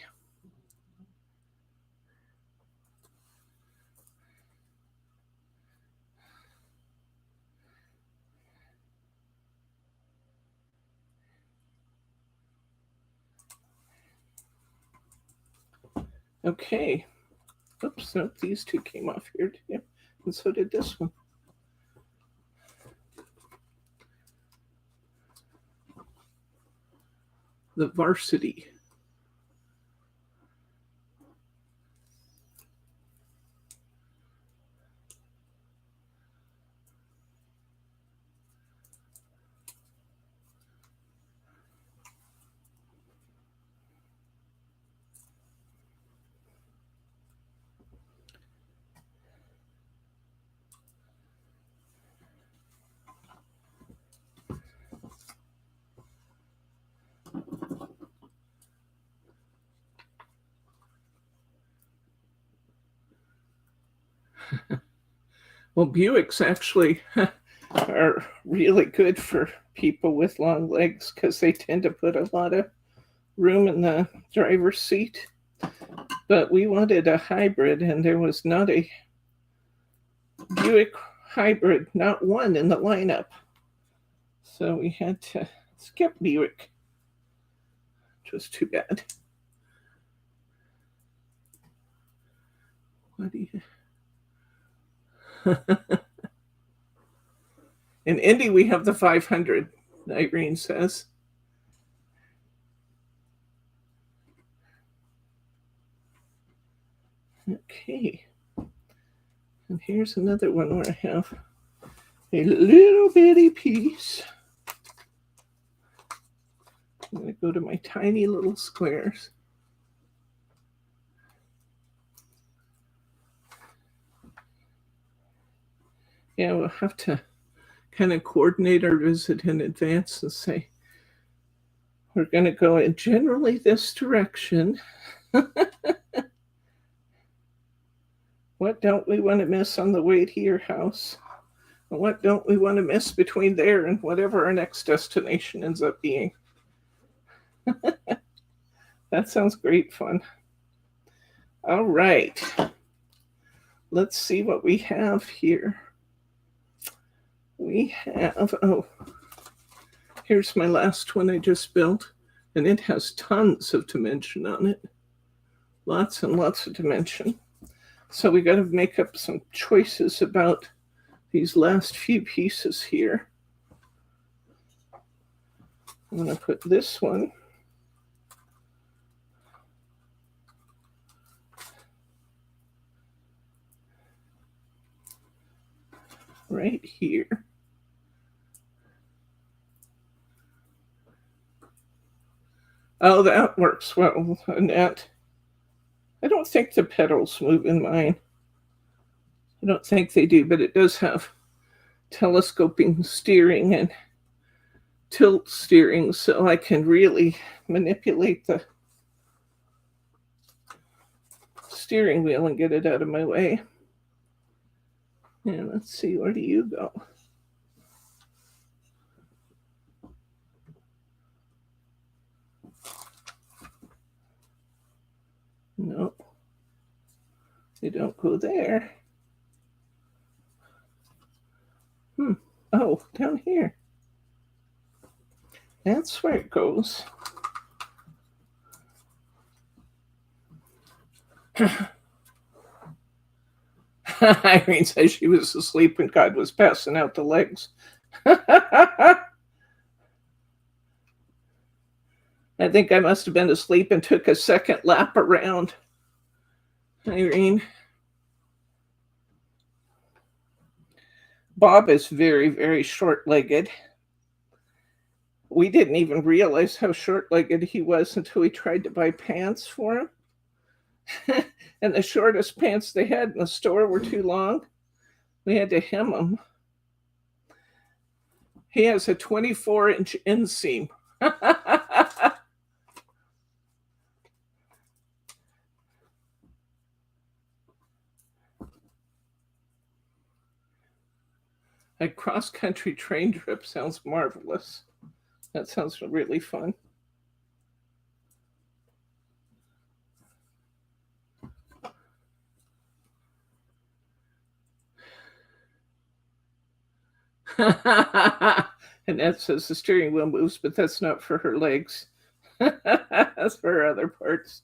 Okay. Oops, nope, these two came off here too. And so did this one. The Varsity. Well, Buicks actually are really good for people with long legs because they tend to put a lot of room in the driver's seat. But we wanted a hybrid, and there was not a Buick hybrid, not one in the lineup. So we had to skip Buick, which was too bad. What do you... In Indy, we have the 500, Irene says. Okay. And here's another one where I have a little bitty piece. I'm going to go to my tiny little squares. Yeah, we'll have to kind of coordinate our visit in advance and say, we're going to go in generally this direction. What don't we want to miss on the way to your house? And what don't we want to miss between there and whatever our next destination ends up being? That sounds great fun. All right. Let's see what we have here. We have, oh, here's my last one I just built, and it has tons of dimension on it. Lots and lots of dimension. So we got to make up some choices about these last few pieces here. I'm going to put this one right here. Oh, that works well, Annette. I don't think the pedals move in mine. I don't think they do, but it does have telescoping steering and tilt steering, so I can really manipulate the steering wheel and get it out of my way. And let's see, where do you go? No, they don't go there. Oh, down here. That's where it goes. Irene says she was asleep when God was passing out the legs. I think I must have been asleep and took a second lap around. Irene. Bob is very, very short-legged. We didn't even realize how short-legged he was until we tried to buy pants for him. And the shortest pants they had in the store were too long. We had to hem them. He has a 24-inch inseam. A cross-country train trip sounds marvelous. That sounds really fun. And that says the steering wheel moves, but that's not for her legs. That's for her other parts.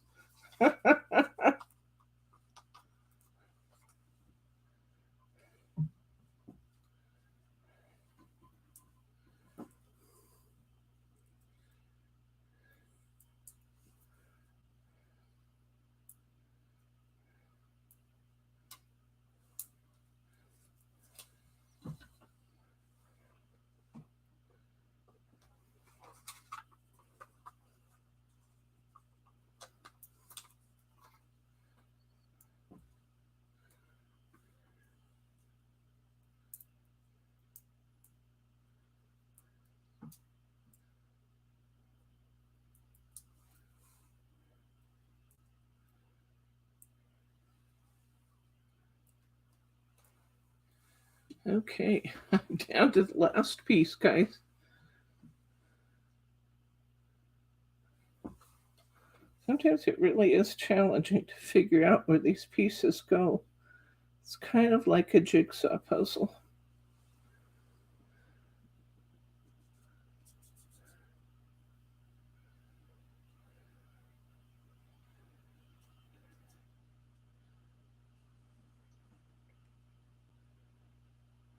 Okay, I'm down to the last piece, guys. Sometimes it really is challenging to figure out where these pieces go. It's kind of like a jigsaw puzzle.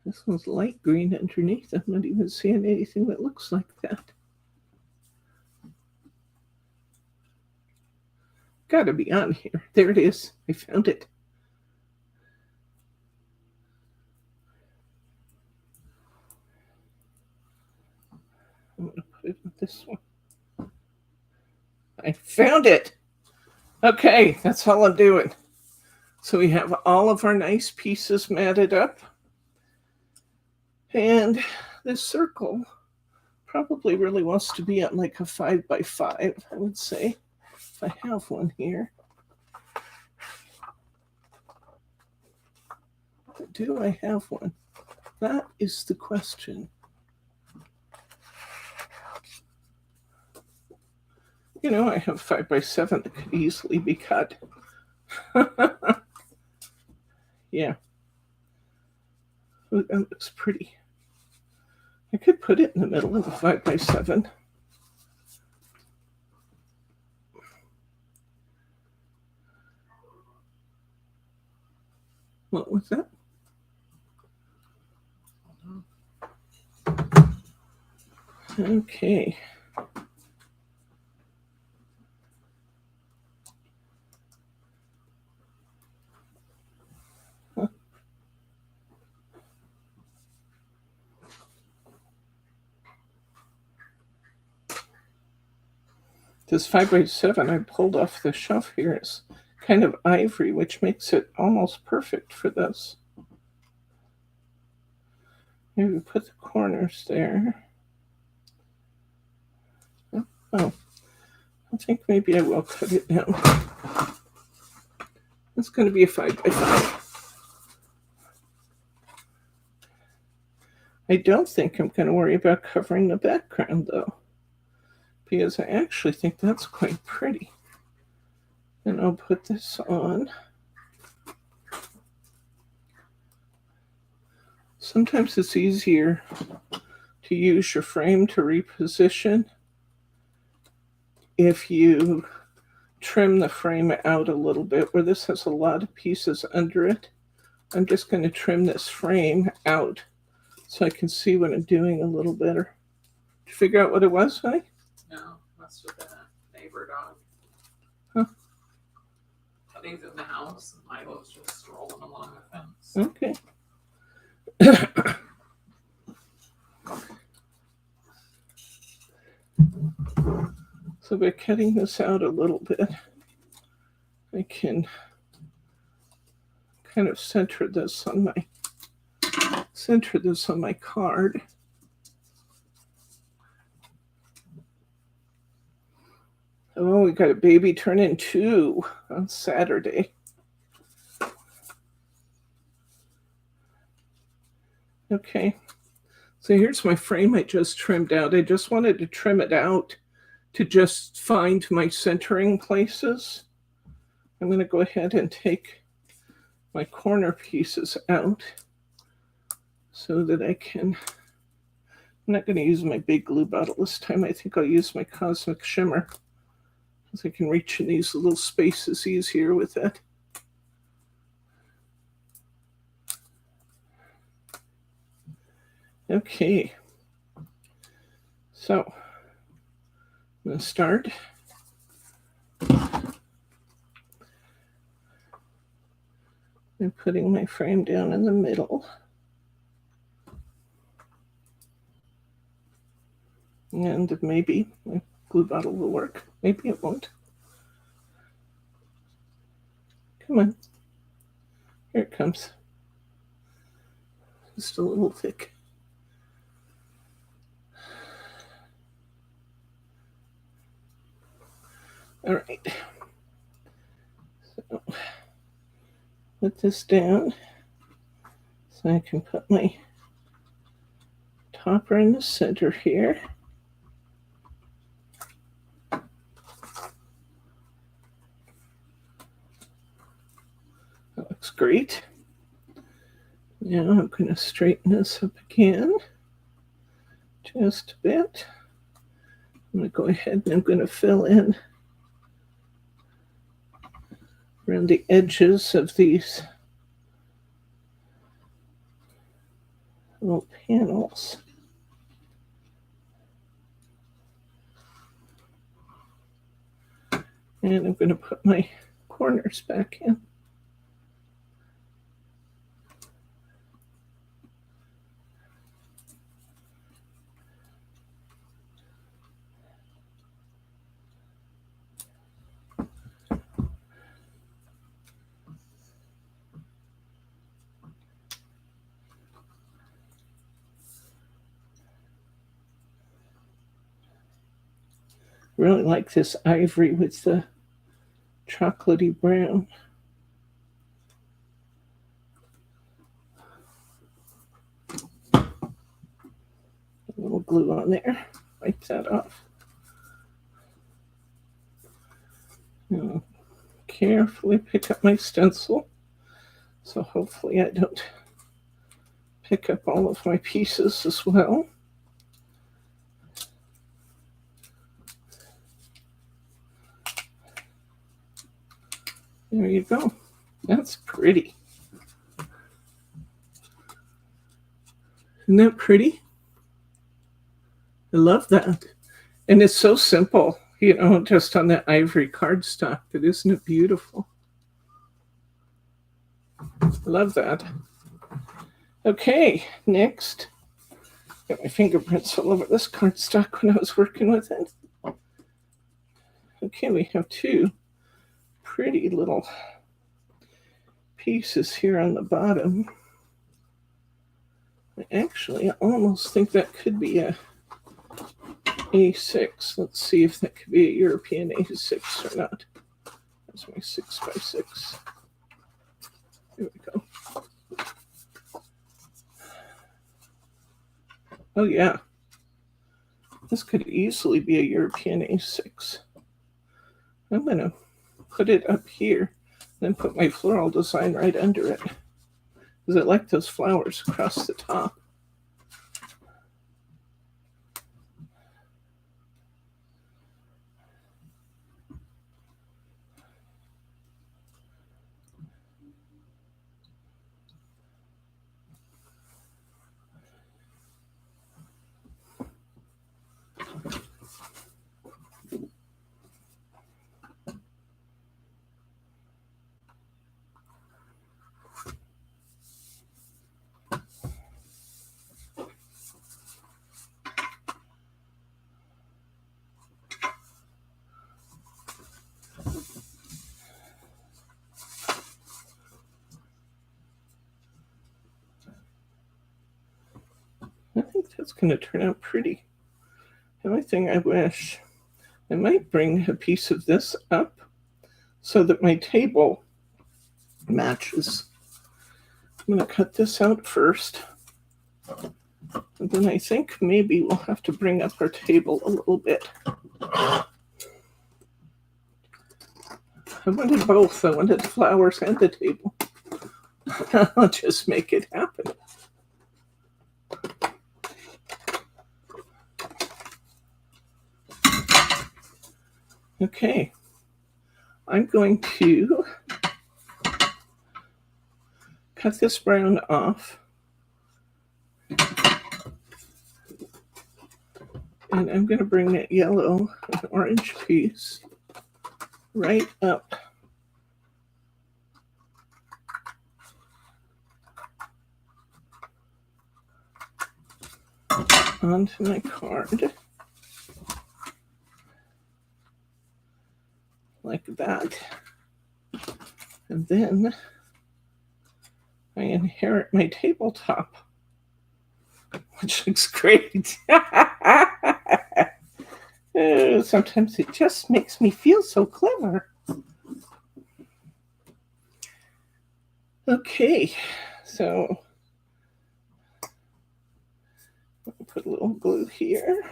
This one's light green underneath. I'm not even seeing anything that looks like that. Gotta be on here. There it is. I found it. I'm going to put it in this one. I found it. Okay, that's all I'm doing. So we have all of our nice pieces matted up. And this circle probably really wants to be on like a 5x5, I would say, if I have one here. But do I have one? That is the question. You know, I have 5x7 that could easily be cut. Yeah. Ooh, that looks pretty. I could put it in the middle of a 5x7. What was that? Okay. This 5x7 I pulled off the shelf here is kind of ivory, which makes it almost perfect for this. Maybe put the corners there. Oh, I think maybe I will cut it down. It's going to be a 5x5. I don't think I'm going to worry about covering the background though, because I actually think that's quite pretty. And I'll put this on. Sometimes it's easier to use your frame to reposition if you trim the frame out a little bit. Where this has a lot of pieces under it, I'm just going to trim this frame out so I can see what I'm doing a little better. Did you figure out what it was, honey?
No, must have been a neighbor dog.
Huh.
Teddy's in the house and Milo's just strolling along the fence.
Okay. So by cutting this out a little bit, I can kind of center this on my card. Oh, we got a baby turning 2 on Saturday. Okay, so here's my frame I just trimmed out. I just wanted to trim it out to just find my centering places. I'm going to go ahead and take my corner pieces out so that I can, I'm not going to use my big glue bottle this time. I think I'll use my Cosmic Shimmer, because I can reach in these little spaces easier with it. Okay, so I'm going to start. I'm putting my frame down in the middle. And maybe my glue bottle will work. Maybe it won't. Come on. Here it comes. Just a little thick. All right. So put this down so I can put my topper in the center here. That looks great. Now I'm going to straighten this up again just a bit. I'm going to go ahead and I'm going to fill in around the edges of these little panels. And I'm going to put my corners back in. Really like this ivory with the chocolatey brown. A little glue on there. Wipe that off. Now, carefully pick up my stencil. So hopefully I don't pick up all of my pieces as well. There you go. That's pretty. Isn't that pretty? I love that. And it's so simple, you know, just on that ivory cardstock. But isn't it beautiful? I love that. Okay, next. Got my fingerprints all over this cardstock when I was working with it. Okay, we have 2 pretty little pieces here on the bottom. Actually, I almost think that could be a A6. Let's see if that could be a European A6 or not. That's my 6x6. There we go. Oh yeah, this could easily be a European A6. I'm going to put it up here, then put my floral design right under it, because I like those flowers across the top. that's going to turn out pretty. The only thing I wish, I might bring a piece of this up so that my table matches. I'm going to cut this out first. And then I think maybe we'll have to bring up our table a little bit. I wanted both. I wanted the flowers and the table. I'll just make it happen. Okay. I'm going to cut this brown off. And I'm going to bring that yellow and orange piece right up onto my card. Like that. And then I inherit my tabletop, which looks great. Sometimes it just makes me feel so clever. Okay, so I'll put a little glue here.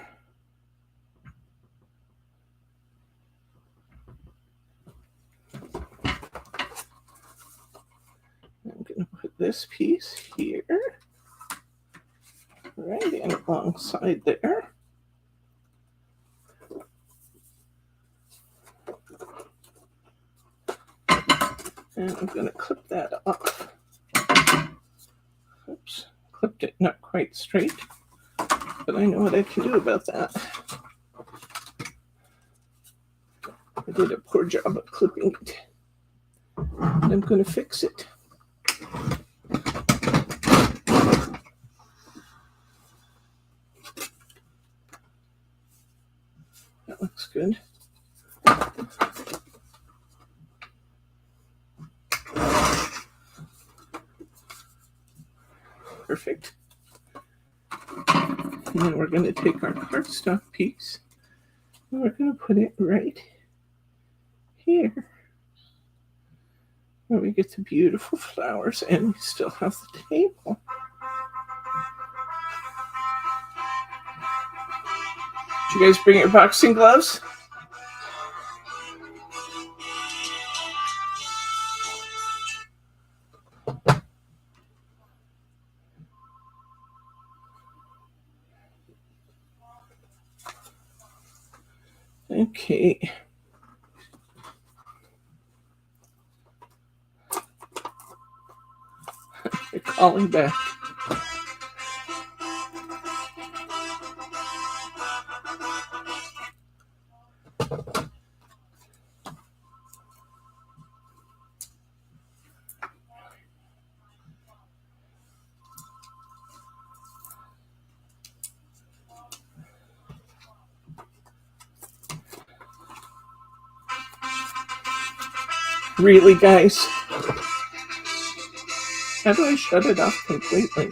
I'm going to put this piece here, right in alongside there. And I'm going to clip that off. Oops, clipped it not quite straight, but I know what I can do about that. I did a poor job of clipping it. I'm going to fix it. That looks good. Perfect. And then we're going to take our cardstock piece and we're going to put it right here where we get the beautiful flowers and we still have the table. Did you guys bring your boxing gloves? Okay. They're calling back. Really, guys? How do I shut it off completely?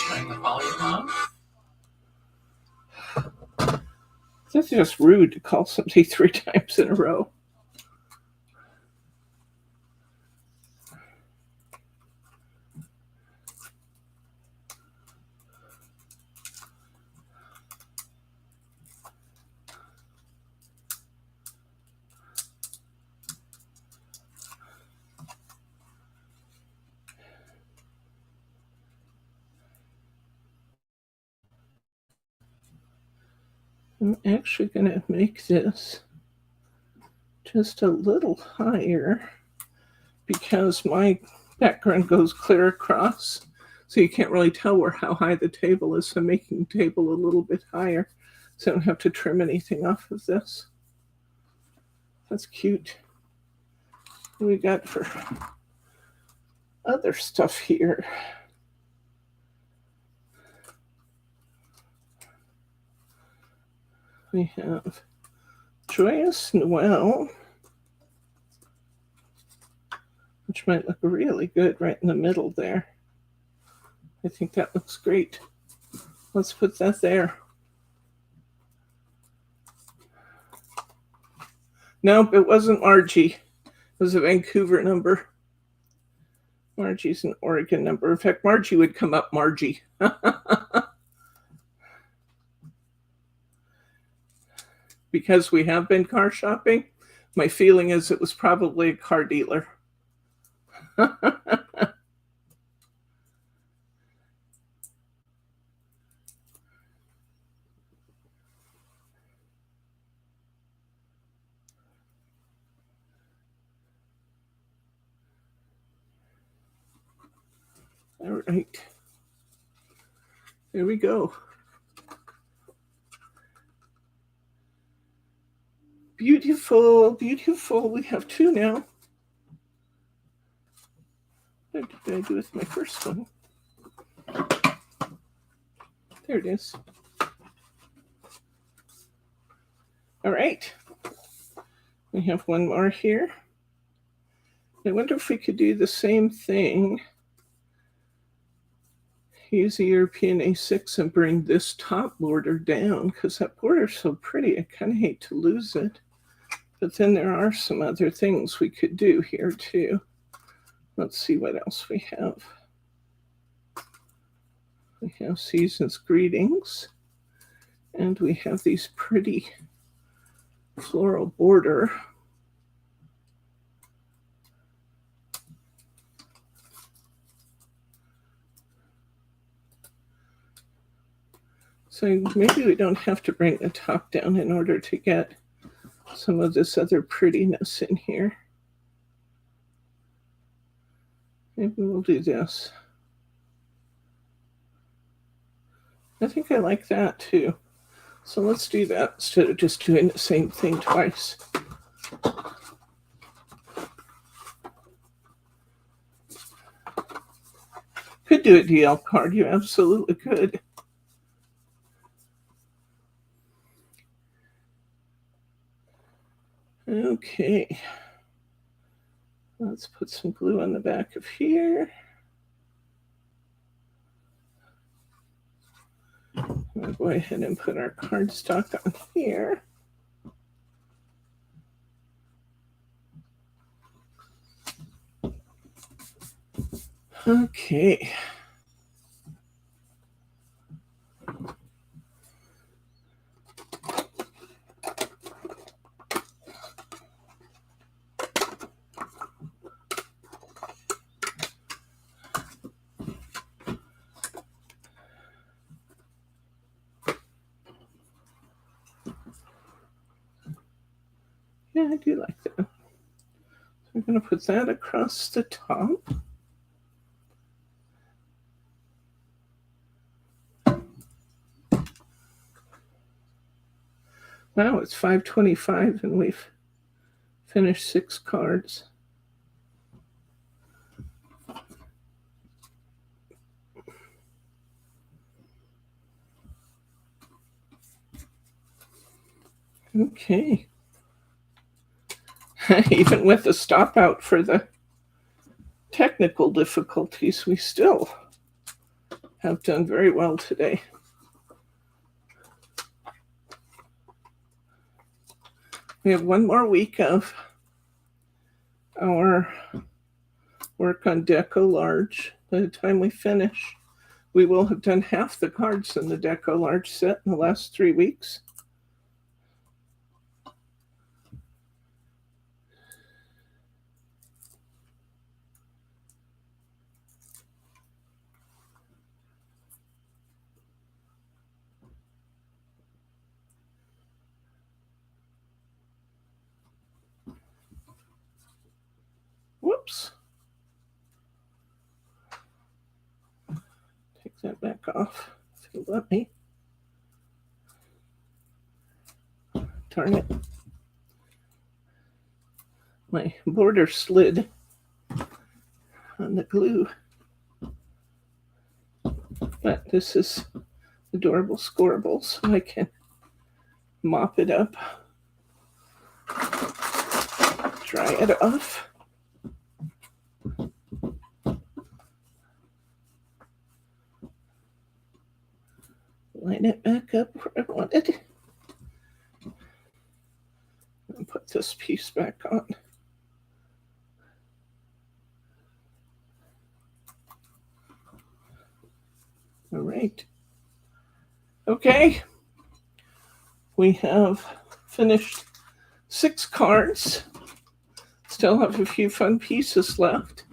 Turn the volume on.
That's just rude to call somebody 3 times in a row. I'm actually going to make this just a little higher because my background goes clear across, so you can't really tell how high the table is. So I'm making the table a little bit higher so I don't have to trim anything off of this. That's cute. What do we got for other stuff here? We have Joyous Noel, which might look really good right in the middle there. I think that looks great. Let's put that there. Nope, it wasn't Margie. It was a Vancouver number. Margie's an Oregon number. In fact, Margie would come up Margie. Because we have been car shopping, my feeling is it was probably a car dealer. All right. There we go. Beautiful, beautiful. We have two now. What did I do with my first one? There it is. All right. We have one more here. I wonder if we could do the same thing. Use a European A6 and bring this top border down because that border's so pretty. I kind of hate to lose it. But then there are some other things we could do here too. Let's see what else we have. We have Season's Greetings. And we have these pretty floral border. So maybe we don't have to bring the top down in order to get some of this other prettiness in here. Maybe we'll do this. I think I like that too. So let's do that instead of just doing the same thing twice. Could do a DL card, you absolutely could. Okay. Let's put some glue on the back of here. We'll go ahead and put our cardstock on here. Okay. Yeah, I do like that. So I'm going to put that across the top. Wow, it's 5:25 and we've finished 6 cards. Okay. Even with the stop out for the technical difficulties, we still have done very well today. We have one more week of our work on Deco Large. By the time we finish, we will have done half the cards in the Deco Large set in the last 3 weeks. Whoops. Take that back off if you'll let me. Darn it. My border slid on the glue. But this is adorable scoreable, so I can mop it up, dry it off. line it back up where I wanted. And put this piece back on. All right. Okay. We have finished 6 cards. Still have a few fun pieces left.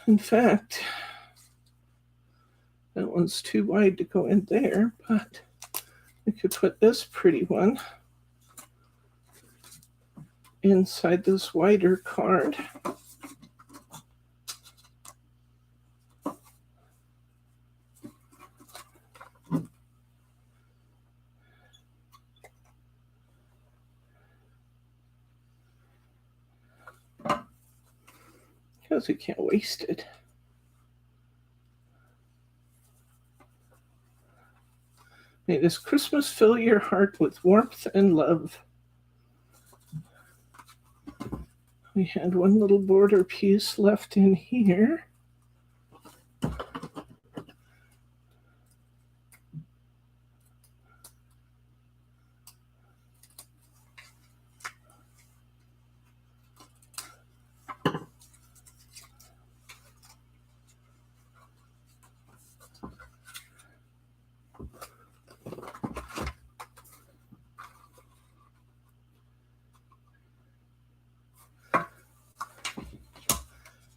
In fact, that one's too wide to go in there, but we could put this pretty one inside this wider card. Because we can't waste it. May this Christmas fill your heart with warmth and love. We had one little border piece left in here.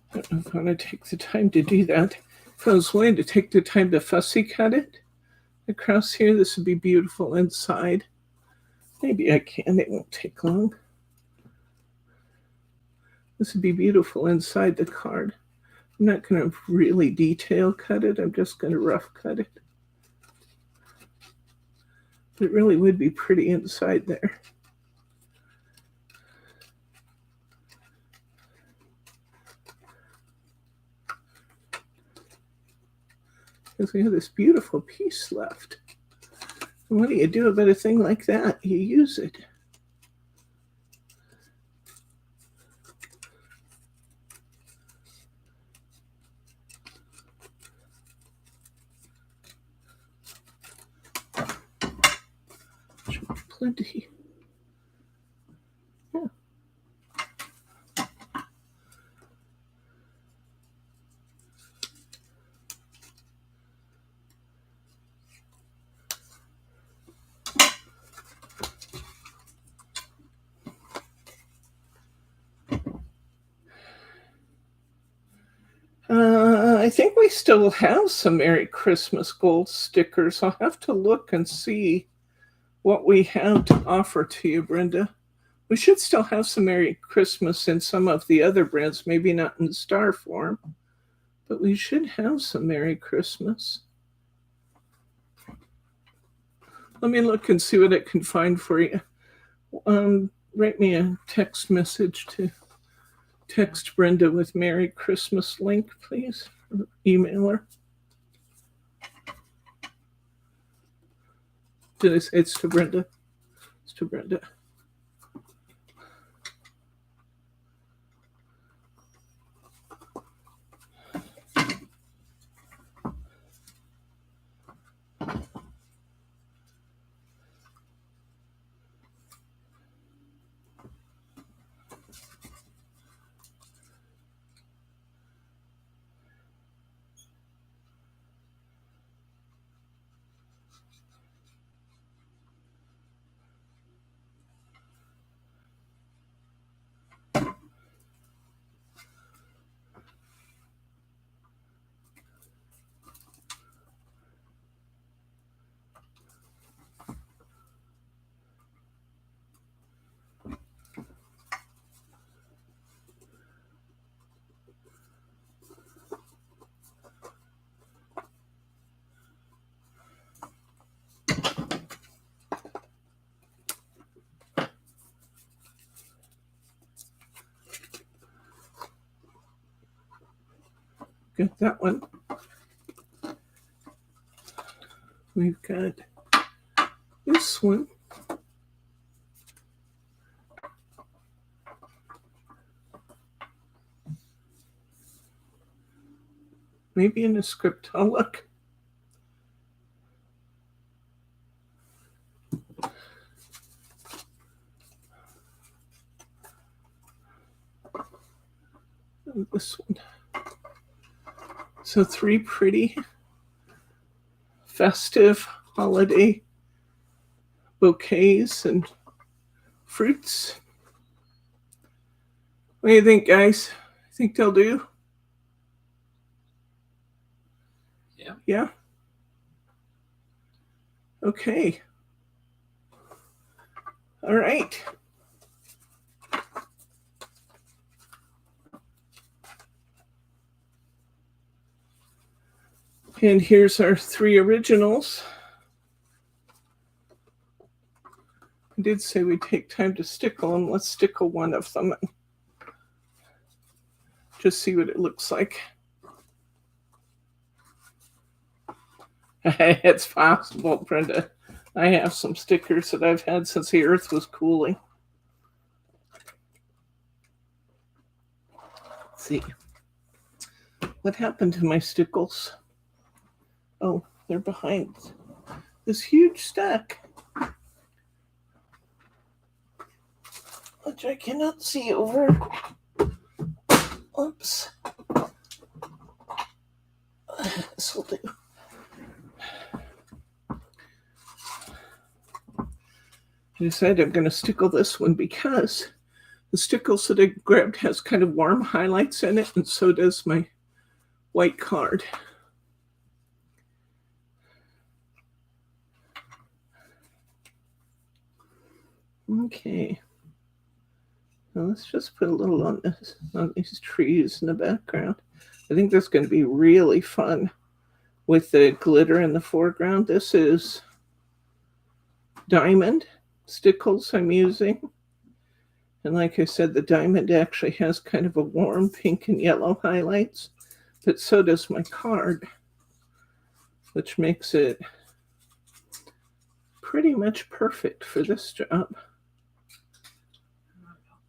I don't know if I want to take the time to do that. If I was willing to take the time to fussy cut it across here, this would be beautiful inside. Maybe I can, it won't take long. This would be beautiful inside the card. I'm not going to really detail cut it, I'm just going to rough cut it. But it really would be pretty inside there. Because we have this beautiful piece left. And what do you do about a thing like that? You use it. Plenty. Yeah. I think we still have some Merry Christmas gold stickers. I'll have to look and see what we have to offer to you, Brenda. We should still have some Merry Christmas in some of the other brands, maybe not in star form, but we should have some Merry Christmas. Let me look and see what I can find for you. Write me a text message to text Brenda with Merry Christmas link, please, or email her. Did I say it's to Brenda? It's to Brenda. Got that one. We've got this one. Maybe in the script. I'll look. This one. So 3 pretty festive holiday bouquets and fruits. What do you think, guys? Think they'll do?
Yeah.
Yeah? Okay. All right. And here's our 3 originals. I did say we'd take time to stickle them. Let's stickle one of them and just see what it looks like. It's possible, Brenda. I have some stickers that I've had since the earth was cooling. Let's see. What happened to my stickles? Oh, they're behind this huge stack, which I cannot see over. Oops. This will do. I decided I'm going to stickle this one because the stickles that I grabbed has kind of warm highlights in it, and so does my white card. Okay. Now let's just put a little on these trees in the background. I think that's going to be really fun with the glitter in the foreground. This is diamond stickles I'm using. And like I said, the diamond actually has kind of a warm pink and yellow highlights, but so does my card, which makes it pretty much perfect for this job.
About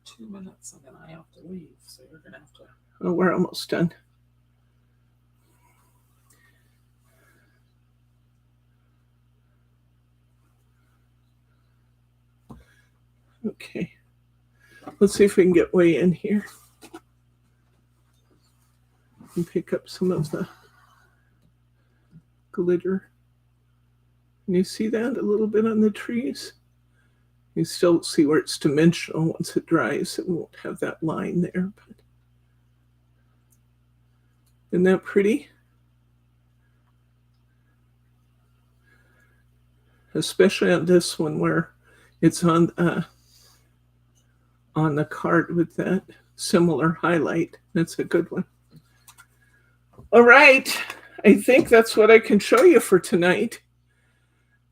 2 minutes and then I have to leave, so you're gonna have to.
Oh, we're almost done. Okay. Let's see if we can get way in here and pick up some of the glitter. Can you see that a little bit on the trees? You still see where it's dimensional. Once it dries, it won't have that line there. But isn't that pretty? Especially on this one where it's on the card with that similar highlight. That's a good one. All right. I think that's what I can show you for tonight.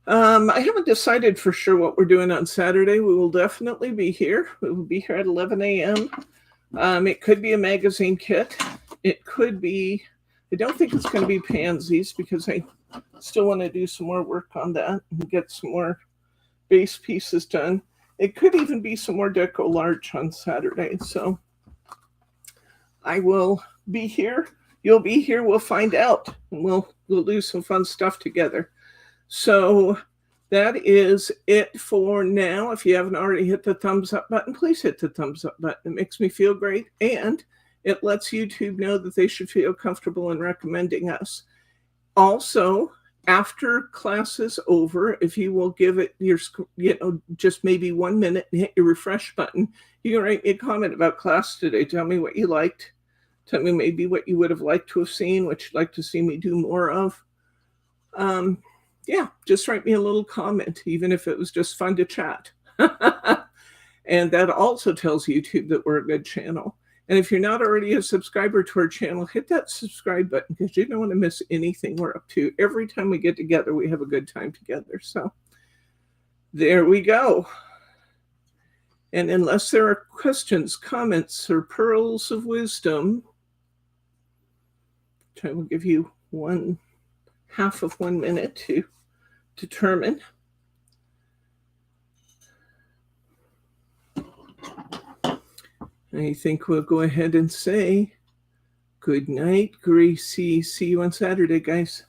I haven't decided for sure what we're doing on Saturday. We will definitely be here. We will be here at 11 a.m. It could be a magazine kit. It could be, I don't think it's going to be pansies because I still want to do some more work on that and get some more base pieces done. It could even be some more Deco Large on Saturday. So I will be here. You'll be here. We'll find out. And we'll do some fun stuff together. So that is it for now. If you haven't already hit the thumbs up button, please hit the thumbs up button. It makes me feel great. And it lets YouTube know that they should feel comfortable in recommending us. Also, after class is over, if you will give it your, just maybe 1 minute and hit your refresh button, you can write me a comment about class today. Tell me what you liked. Tell me maybe what you would have liked to have seen, what you'd like to see me do more of. Yeah, just write me a little comment, even if it was just fun to chat. And that also tells YouTube that we're a good channel. And if you're not already a subscriber to our channel, hit that subscribe button because you don't want to miss anything we're up to. Every time we get together, we have a good time together. So there we go. And unless there are questions, comments, or pearls of wisdom, I will give you 1/2 of 1 minute to determine. I think we'll go ahead and say good night, Gracie. See you on Saturday, guys.